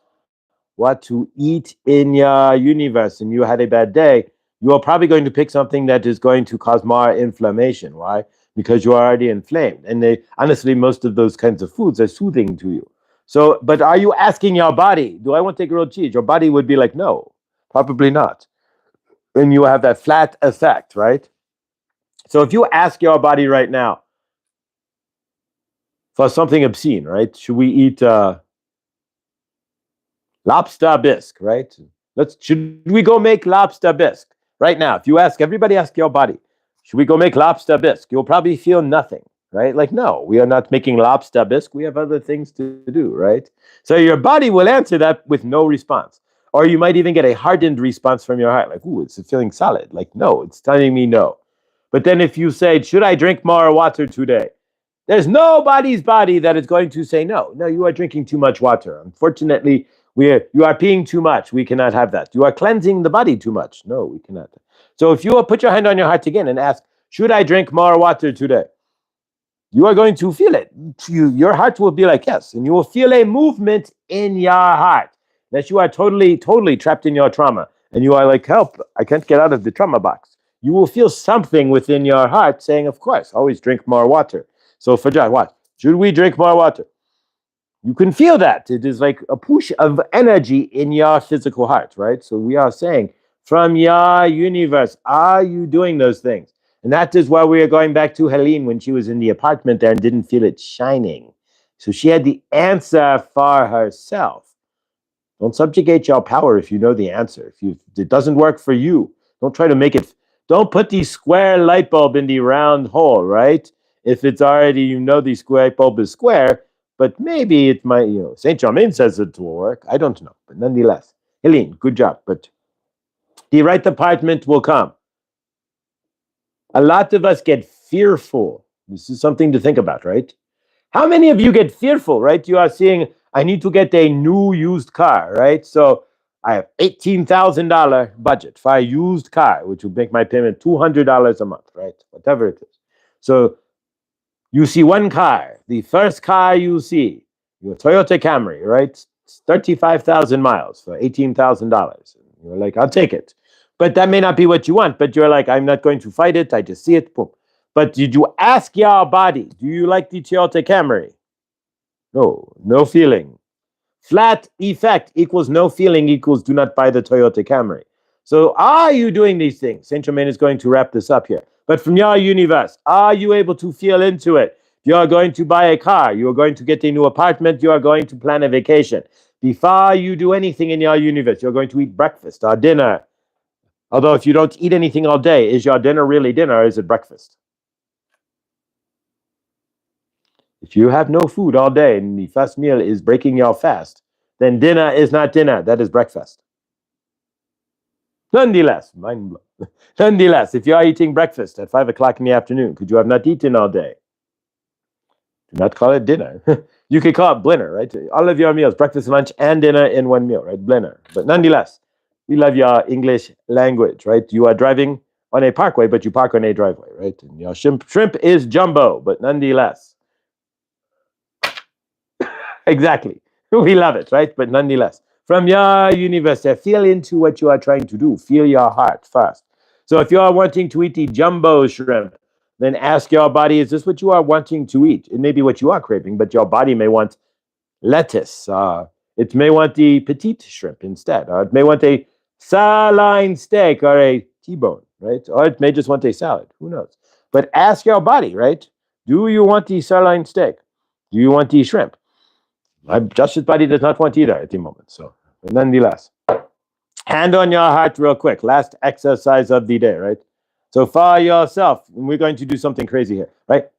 what to eat in your universe and you had a bad day, you are probably going to pick something that is going to cause more inflammation. Why? Because you're already inflamed. And honestly, most of those kinds of foods are soothing to you. So, but are you asking your body, do I want to take grilled cheese? Your body would be like, no, probably not. And you have that flat effect, right? So if you ask your body right now for something obscene, right? Should we eat lobster bisque, right? Should we go make lobster bisque right now? If you ask, everybody ask your body, should we go make lobster bisque? You'll probably feel nothing, right? Like, no, we are not making lobster bisque. We have other things to do, right? So your body will answer that with no response. Or you might even get a hardened response from your heart, like, ooh, it's feeling solid. Like, no, it's telling me no. But then if you say, should I drink more water today? There's nobody's body that is going to say no. No, you are drinking too much water. Unfortunately, you are peeing too much. We cannot have that. You are cleansing the body too much. No, we cannot. So if you put your hand on your heart again and ask, should I drink more water today? You are going to feel it. Your heart will be like, yes. And you will feel a movement in your heart that you are totally, totally trapped in your trauma. And you are like, help, I can't get out of the trauma box. You will feel something within your heart saying, of course, always drink more water. So for John, what? Should we drink more water? You can feel that. It is like a push of energy in your physical heart, right? So we are saying, from your universe, are you doing those things? And that is why we are going back to Helene when she was in the apartment there and didn't feel it shining. So she had the answer for herself. Don't subjugate your power if you know the answer. If it doesn't work for you, don't try to make it. Don't put the square light bulb in the round hole, right? If it's already, you know, the square light bulb is square, but maybe it might, Saint Germain says it will work. I don't know, but nonetheless, Helene, good job. But the right apartment will come. A lot of us get fearful. This is something to think about, right? How many of you get fearful, right? You are seeing, I need to get a new used car, right? So I have $18,000 budget for a used car, which would make my payment $200 a month, right? Whatever it is. So you see one car, the first car you see, your Toyota Camry, right? It's 35,000 miles for $18,000. You're like, I'll take it. But that may not be what you want, but you're like, I'm not going to fight it. I just see it, boom. But did you ask your body, do you like the Toyota Camry? No, no feeling. Flat effect equals no feeling equals do not buy the Toyota Camry. So are you doing these things? Saint Germain is going to wrap this up here. But from your universe, are you able to feel into it? You are going to buy a car. You are going to get a new apartment. You are going to plan a vacation. Before you do anything in your universe, you're going to eat breakfast or dinner. Although if you don't eat anything all day, is your dinner really dinner or is it breakfast? If you have no food all day and the first meal is breaking your fast, then dinner is not dinner. That is breakfast. Nonetheless, if you are eating breakfast at 5 o'clock in the afternoon, could you have not eaten all day? Do not call it dinner. You could call it blinner, right? All of your meals, breakfast, lunch, and dinner in one meal, right? Blinner. But nonetheless, we love your English language, right? You are driving on a parkway, but you park on a driveway, right? And your shrimp is jumbo, but nonetheless. Exactly. We love it, right? But nonetheless, from your universe, feel into what you are trying to do. Feel your heart first. So if you are wanting to eat the jumbo shrimp, then ask your body, is this what you are wanting to eat? It may be what you are craving, but your body may want lettuce. It may want the petite shrimp instead. Or it may want a sirloin steak or a T-bone, right? Or it may just want a salad. Who knows? But ask your body, right? Do you want the sirloin steak? Do you want the shrimp? My Justice body does not want either at the moment. So, nonetheless, hand on your heart real quick. Last exercise of the day, right? So for yourself, and we're going to do something crazy here, right?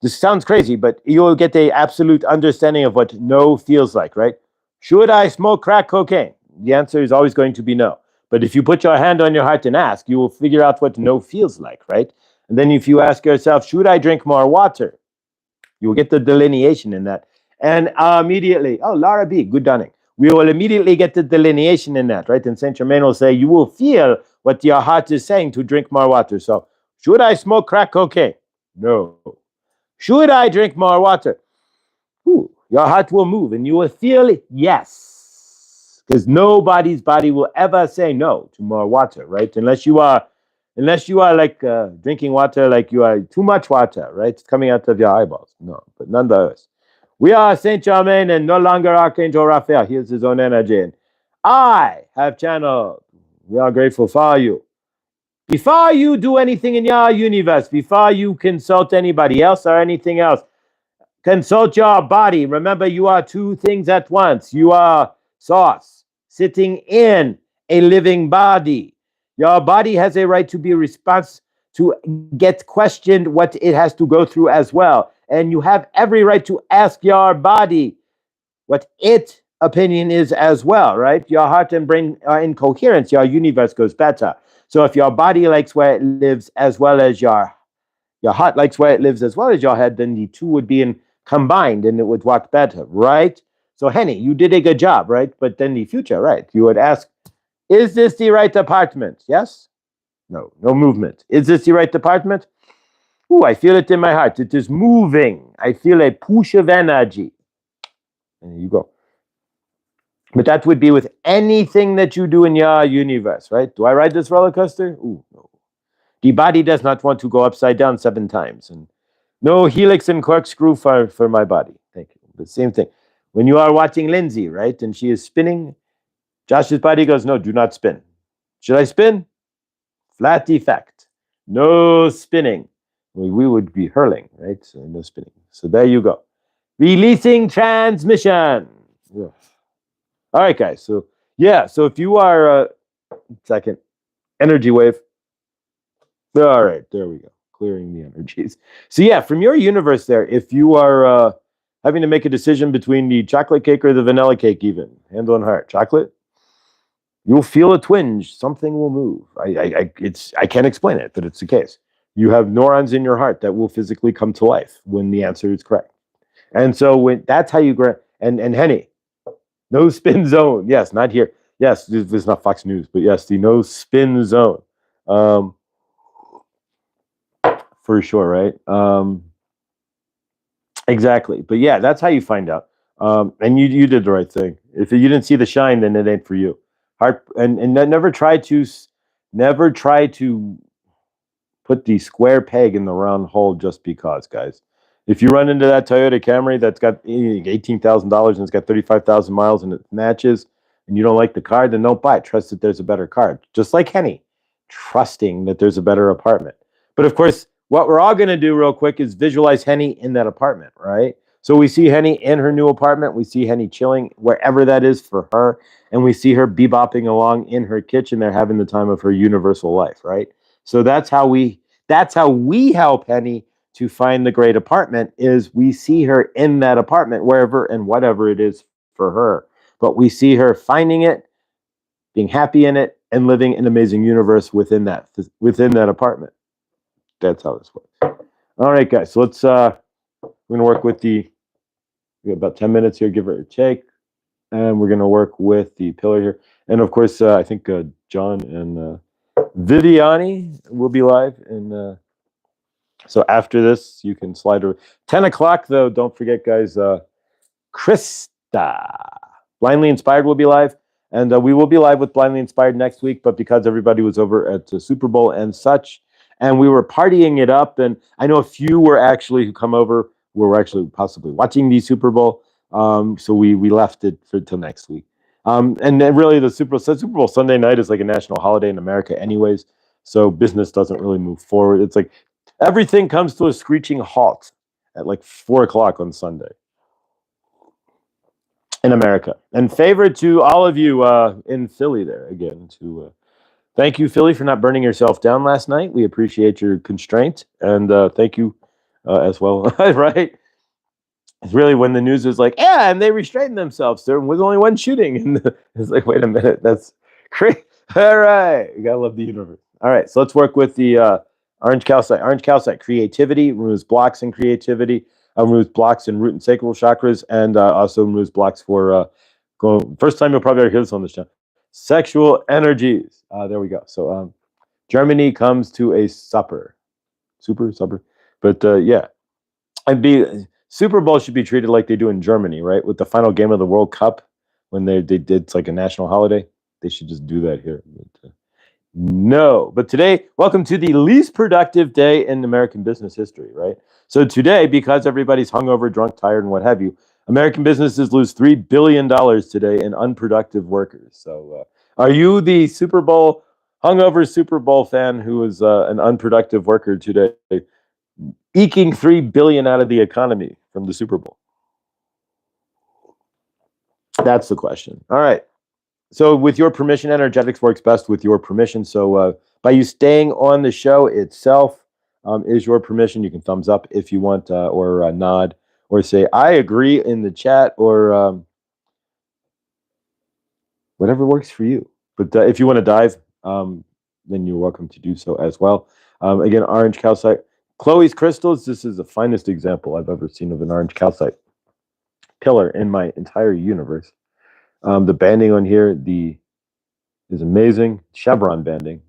This sounds crazy, but you'll get the absolute understanding of what no feels like, right? Should I smoke crack cocaine? The answer is always going to be no. But if you put your hand on your heart and ask, you will figure out what no feels like, right? And then if you ask yourself, should I drink more water? You will get the delineation in that. And immediately, oh, Laura B., good dawning. We will immediately get the delineation in that, right? And Saint Germain will say, you will feel what your heart is saying to drink more water. So, should I smoke crack cocaine? No. Should I drink more water? Ooh, your heart will move and you will feel yes. Because nobody's body will ever say no to more water, right? Unless you are like drinking water like you are too much water, right? It's coming out of your eyeballs. No, but nonetheless. We are Saint Germain and no longer Archangel Raphael. He has his own energy. And I have channeled. We are grateful for you. Before you do anything in your universe, before you consult anybody else or anything else, consult your body. Remember, you are two things at once. You are source, sitting in a living body. Your body has a right to be responsible, to get questioned what it has to go through as well. And you have every right to ask your body what its opinion is as well, right? Your heart and brain are in coherence. Your universe goes better. So if your body likes where it lives as well as your heart likes where it lives as well as your head, then the two would be combined and it would work better, right? So Henny, you did a good job, right? But then the future, right? You would ask, is this the right apartment? Yes? No, no movement. Is this the right apartment? Ooh, I feel it in my heart. It is moving. I feel a push of energy. And there you go. But that would be with anything that you do in your universe, right? Do I ride this roller coaster? Ooh, no. The body does not want to go upside down 7 times. And no helix and corkscrew for my body. Thank you. The same thing. When you are watching Lindsay, right, and she is spinning, Josh's body goes, no, do not spin. Should I spin? Flat effect. No spinning. We would be hurling, right? So no spinning. So there you go. Releasing transmission. Ugh. All right, guys. So yeah. So if you are second energy wave. All right, there we go. Clearing the energies. So yeah, from your universe there, if you are having to make a decision between the chocolate cake or the vanilla cake, even hand on heart, chocolate. You'll feel a twinge. Something will move. I can't explain it, but it's the case. You have neurons in your heart that will physically come to life when the answer is correct. And so that's how you grant. And Henny, no spin zone. Yes, not here. Yes, this is not Fox News, but yes, the no spin zone. For sure, right? Exactly. But yeah, that's how you find out. And you did the right thing. If you didn't see the shine, then it ain't for you. Heart and never try to put the square peg in the round hole just because, guys. If you run into that Toyota Camry that's got $18,000 and it's got 35,000 miles and it matches, and you don't like the car, then don't buy it. Trust that there's a better car. Just like Henny, trusting that there's a better apartment. But of course, what we're all going to do real quick is visualize Henny in that apartment, right? So we see Henny in her new apartment. We see Henny chilling wherever that is for her. And we see her bebopping along in her kitchen. They're having the time of her universal life, right? So that's how we help Henny to find the great apartment, is we see her in that apartment, wherever and whatever it is for her. But we see her finding it, being happy in it, and living an amazing universe within that apartment. That's how this works. All right, guys. So let's we're gonna work with we got about 10 minutes here, give it a take. And we're gonna work with the pillar here. And of course, I think John and Viviani will be live. And so after this, you can slide over. 10 o'clock, though, don't forget, guys, Krista. Blindly Inspired will be live. And we will be live with Blindly Inspired next week. But because everybody was over at the Super Bowl and such, and we were partying it up, and I know a few were actually who come over were actually possibly watching the Super Bowl. So we left it till next week. And then really the Super Bowl Sunday night is like a national holiday in America anyways. So business doesn't really move forward. It's like everything comes to a screeching halt at like 4 o'clock on Sunday in America. And favor to all of you in Philly there again. Thank you, Philly, for not burning yourself down last night. We appreciate your constraint. And thank you as well, right? It's really when the news is like, yeah, and they restrained themselves. There was only one shooting. And it's like, wait a minute, that's crazy. All right, you gotta love the universe. All right, so let's work with the orange calcite. Orange calcite, creativity, removes blocks in creativity, removes blocks in root and sacral chakras, and also removes blocks for going. First time you'll probably ever hear this on this channel. Sexual energies. There we go. So Germany comes to a supper. Supper. But yeah, Super Bowl should be treated like they do in Germany, right? With the final game of the World Cup, when they did it's like a national holiday. They should just do that here. But, no. But today, welcome to the least productive day in American business history, right? So today, because everybody's hungover, drunk, tired, and what have you, American businesses lose $3 billion today in unproductive workers. So are you the hungover Super Bowl fan who is an unproductive worker today, eking $3 billion out of the economy from the Super Bowl? That's the question. All right. So with your permission, energetics works best with your permission. So by you staying on the show itself is your permission. You can thumbs up if you want, or nod, or say I agree in the chat, or whatever works for you. But if you want to dive, then you're welcome to do so as well. Again, orange calcite. Chloe's crystals. This is the finest example I've ever seen of an orange calcite pillar in my entire universe. The banding on here is amazing. Chevron banding.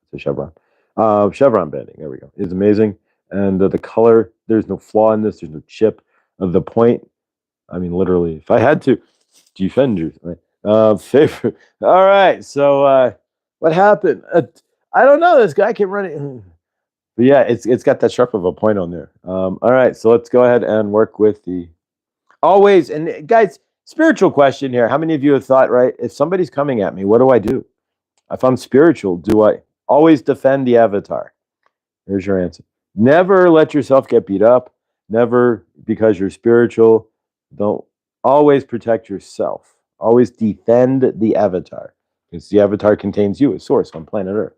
It's a chevron. Chevron banding. There we go. Is amazing. And the color, there's no flaw in this. There's no chip. The point, I mean, literally, if I had to defend you, right? Favorite. All right. So what happened? I don't know. This guy can run it. But yeah, it's got that sharp of a point on there. All right. So let's go ahead and work with the always. And guys, spiritual question here. How many of you have thought, right? If somebody's coming at me, what do I do? If I'm spiritual, do I always defend the avatar? Here's your answer. Never let yourself get beat up. Never, because you're spiritual. Don't always protect yourself. Always defend the avatar, because the avatar contains you, a source on planet Earth.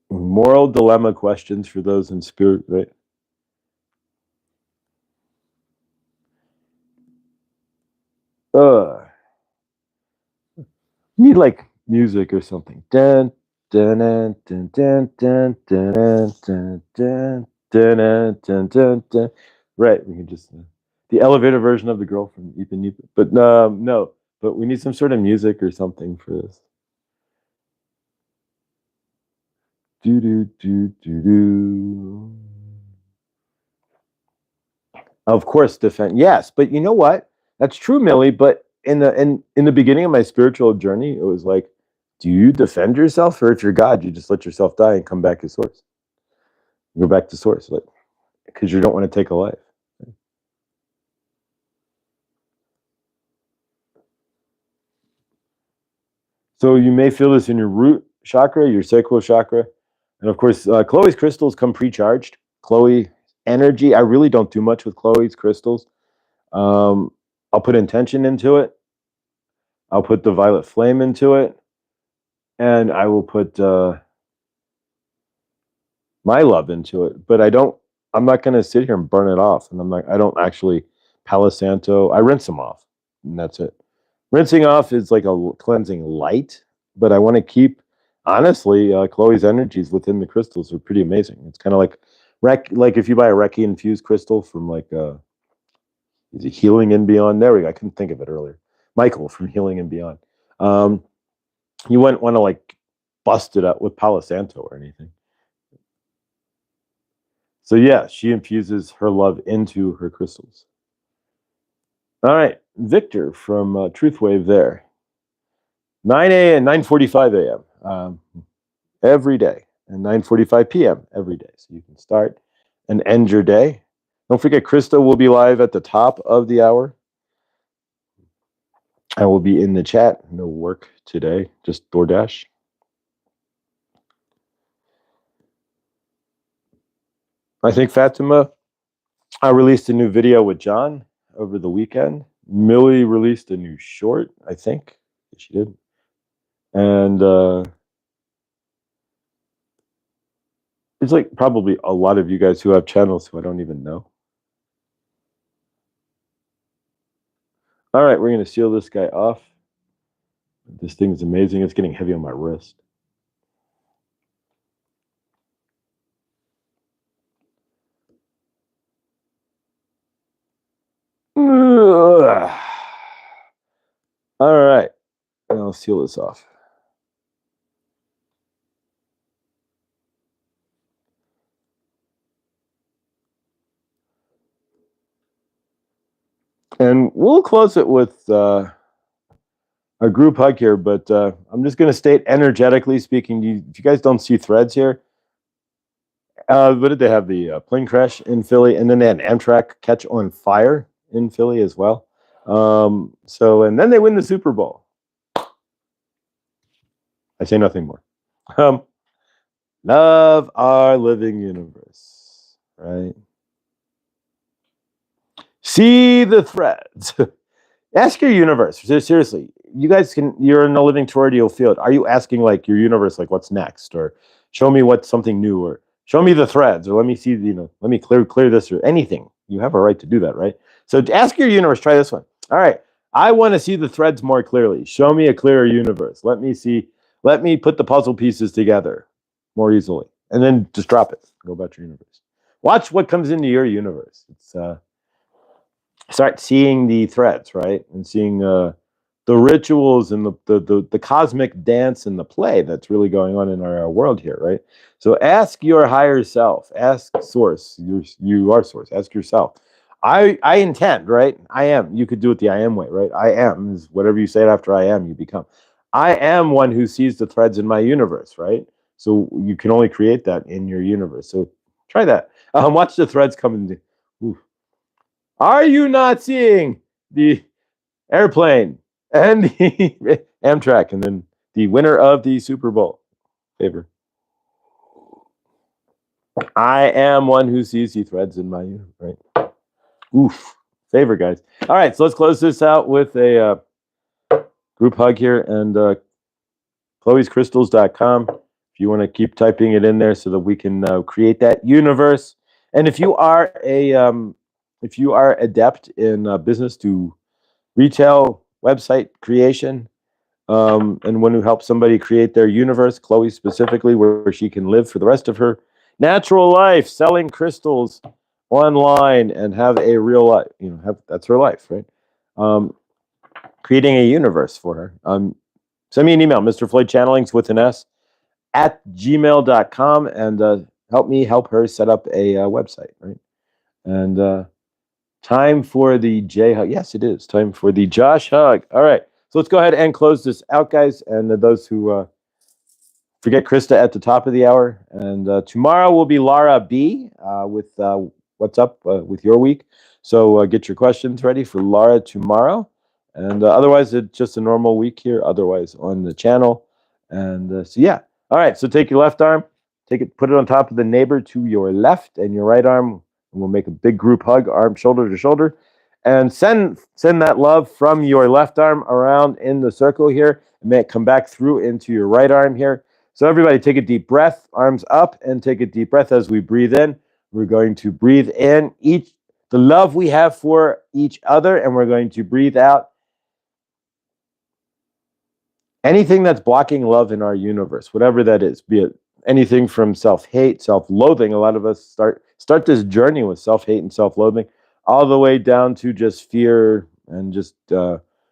Moral dilemma questions for those in spirit, right? Need like music or something. Dun, dun, dun, dun, dun, dun, dun, dun, dun, dun, dun, dun, dun, dun. Right, we can just The elevator version of the girl from Ethan. But no. But we need some sort of music or something for this. Do do do do do. Of course, defend. Yes, but you know what? That's true, Millie. But in the beginning of my spiritual journey, it was like, do you defend yourself, or if you're God, you just let yourself die and come back to source? You go back to source, like, because you don't want to take a life. So you may feel this in your root chakra, your sacral chakra, and of course, Chloe's crystals come pre-charged. Chloe energy. I really don't do much with Chloe's crystals. I'll put intention into it. I'll put the violet flame into it, and I will put my love into it. But I'm not going to sit here and burn it off. And I don't actually Palo Santo. I rinse them off, and that's it. Rinsing off is like a cleansing light, but I want to keep, honestly, Chloe's energies within the crystals are pretty amazing. It's kind of like if you buy a Reiki infused crystal from is it Healing and Beyond? There we go. I couldn't think of it earlier. Michael from Healing and Beyond. You wouldn't want to bust it up with Palo Santo or anything. So yeah, she infuses her love into her crystals. All right, Victor from Truthwave there. 9 a.m., 9:45 a.m. Every day, and 9:45 p.m. every day. So you can start and end your day. Don't forget, Krista will be live at the top of the hour. I will be in the chat. No work today, just DoorDash. I think Fatima, I released a new video with John over the weekend. Millie released a new short, I think. She did. And there's probably a lot of you guys who have channels who I don't even know. All right, we're going to seal this guy off. This thing is amazing. It's getting heavy on my wrist. All right, I'll seal this off. And we'll close it with a group hug here, but I'm just going to state, energetically speaking, if you guys don't see threads here, what did they have? The plane crash in Philly, and then they had an Amtrak catch on fire in Philly as well. And then they win the Super Bowl. I say nothing more. Love our living universe, right? See the threads. Ask your universe. Seriously, you guys you're in a living toroidal field. Are you asking your universe, what's next? Or show me what's something new, or show me the threads, or let me see, let me clear this, or anything. You have a right to do that, right? So ask your universe, try this one. All right. I want to see the threads more clearly. Show me a clearer universe. Let me put the puzzle pieces together more easily. And then just drop it. Go about your universe. Watch what comes into your universe. It's start seeing the threads, right? And seeing the rituals and the cosmic dance and the play that's really going on in our world here, right? So ask your higher self. Ask source. You are source. Ask yourself. I intend, right? I am. You could do it the I am way, right? I am is whatever you say it after I am, you become. I am one who sees the threads in my universe, right? So you can only create that in your universe. So try that. Watch the threads come in. Ooh. Are you not seeing the airplane and the Amtrak, and then the winner of the Super Bowl? Favor. I am one who sees the threads in my universe, right? Oof. Favor, guys. All right, so let's close this out with a group hug here, and chloescrystals.com. If you want to keep typing it in there so that we can create that universe. And if you are adept in business to retail, website creation, and want to help somebody create their universe, Chloe specifically, where she can live for the rest of her natural life selling crystals online and have a real life. That's her life, right? Creating a universe for her. Send me an email, Mr. Floyd Channelings with an S at gmail.com, and help me help her set up a website, right? And time for the J hug. Yes, it is time for the Josh hug. All right, so let's go ahead and close this out, guys. And those who forget Krista at the top of the hour. And tomorrow will be Laura B with what's up with your week. So get your questions ready for Laura tomorrow. And otherwise, it's just a normal week here, otherwise on the channel. And yeah. All right, so take your left arm, put it on top of the neighbor to your left, and your right arm, and we'll make a big group hug, arm shoulder to shoulder. And send that love from your left arm around in the circle here, and may it come back through into your right arm here. So everybody take a deep breath, arms up, and take a deep breath as we breathe in. We're going to breathe in the love we have for each other, and we're going to breathe out anything that's blocking love in our universe, whatever that is, be it anything from self-hate, self-loathing. A lot of us start this journey with self-hate and self-loathing, all the way down to just fear and just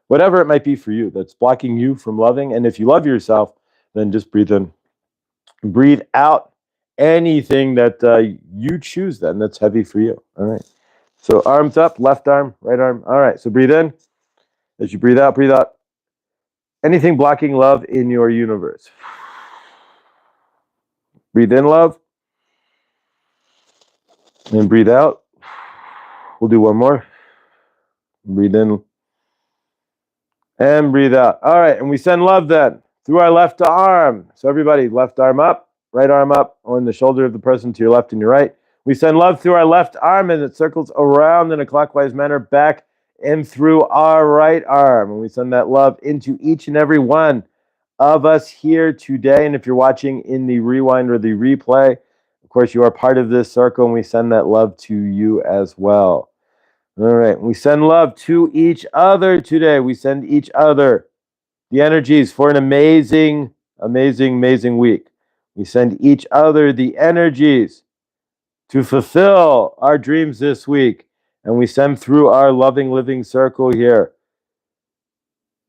whatever it might be for you that's blocking you from loving. And if you love yourself, then just breathe in. Breathe out anything that you choose then that's heavy for you. All right. So arms up, left arm, right arm. All right. So breathe in. As you breathe out anything blocking love in your universe. Breathe in, love. And breathe out. We'll do one more. Breathe in. And breathe out. All right. And we send love then through our left arm. So everybody, left arm up, right arm up on the shoulder of the person to your left and your right. We send love through our left arm as it circles around in a clockwise manner back and through our right arm. And we send that love into each and every one of us here today. And if you're watching in the rewind or the replay, of course, you are part of this circle, and we send that love to you as well. All right. We send love to each other today. We send each other the energies for an amazing, amazing, amazing week. We send each other the energies to fulfill our dreams this week. And we send through our loving living circle here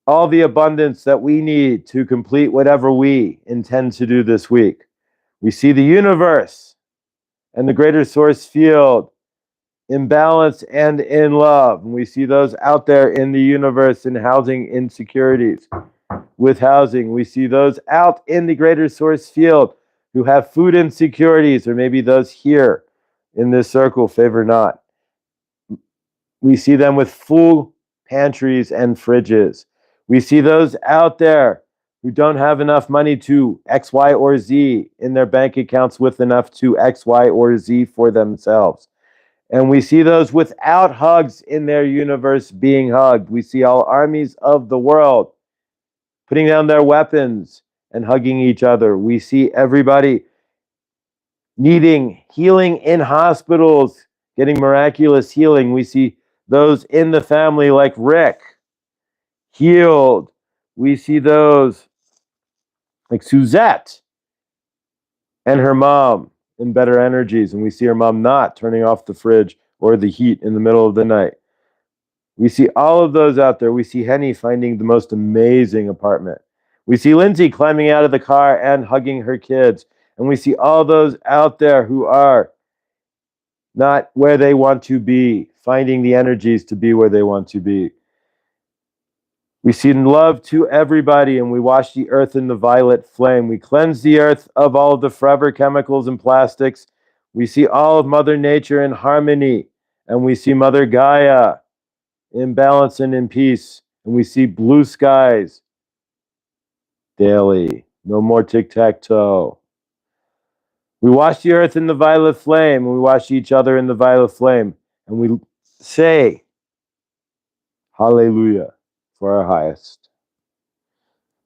all the abundance that we need to complete whatever we intend to do this week. We see the universe and the greater source field in balance and in love. And we see those out there in the universe in housing insecurities with housing. We see those out in the greater source field who have food insecurities, or maybe those here in this circle favor not. We see them with full pantries and fridges. We see those out there who don't have enough money to X, Y, or Z in their bank accounts with enough to X, Y, or Z for themselves. And we see those without hugs in their universe being hugged. We see all armies of the world putting down their weapons and hugging each other. We see everybody needing healing in hospitals, getting miraculous healing. We see those in the family like Rick healed. We see those like Suzette and her mom in better energies. And we see her mom not turning off the fridge or the heat in the middle of the night. We see all of those out there. We see Henny finding the most amazing apartment. We see Lindsay climbing out of the car and hugging her kids. And we see all those out there who are not where they want to be, finding the energies to be where they want to be. We send love to everybody, and we wash the earth in the violet flame. We cleanse the earth of all of the forever chemicals and plastics. We see all of Mother Nature in harmony, and we see Mother Gaia in balance and in peace, and we see blue skies daily. No more tic-tac-toe. We wash the earth in the violet flame, and we wash each other in the violet flame, and we say hallelujah for our highest.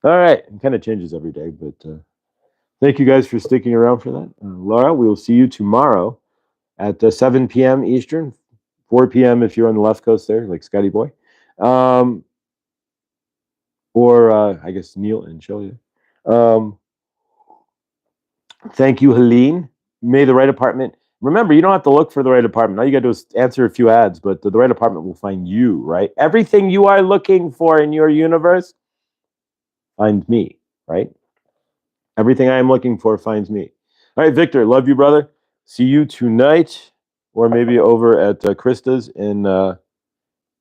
All right, it kind of changes every day, but thank you guys for sticking around for that. Laura, we will see you tomorrow at 7 p.m. Eastern, 4 p.m. if you're on the left coast there, like Scotty Boy. Or I guess Neil and Shelia. Thank you, Helene. May the right apartment Remember, you don't have to look for the right apartment. All you got to do is answer a few ads, but the right apartment will find you, right? Everything you are looking for in your universe finds me, right? Everything I am looking for finds me. All right, Victor, love you, brother. See you tonight, or maybe over at Krista's in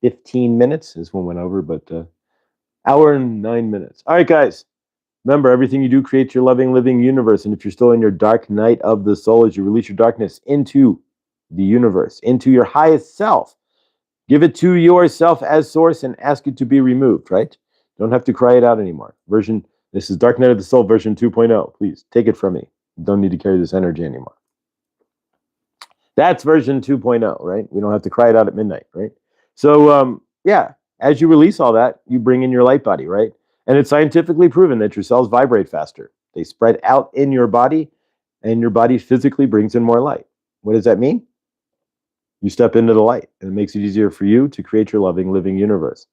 15 minutes. This one went over, but hour and 9 minutes. All right, guys. Remember, everything you do creates your loving, living universe. And if you're still in your dark night of the soul, as you release your darkness into the universe, into your highest self, give it to yourself as source and ask it to be removed, right? Don't have to cry it out anymore. This is Dark Night of the Soul version 2.0. Please take it from me. Don't need to carry this energy anymore. That's version 2.0, right? We don't have to cry it out at midnight, right? So, yeah, as you release all that, you bring in your light body, right? And it's scientifically proven that your cells vibrate faster. They spread out in your body, and your body physically brings in more light. What does that mean? You step into the light, and it makes it easier for you to create your loving, living universe.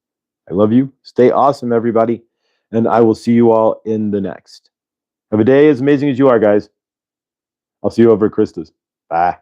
I love you. Stay awesome, everybody. And I will see you all in the next. Have a day as amazing as you are, guys. I'll see you over at Krista's. Bye.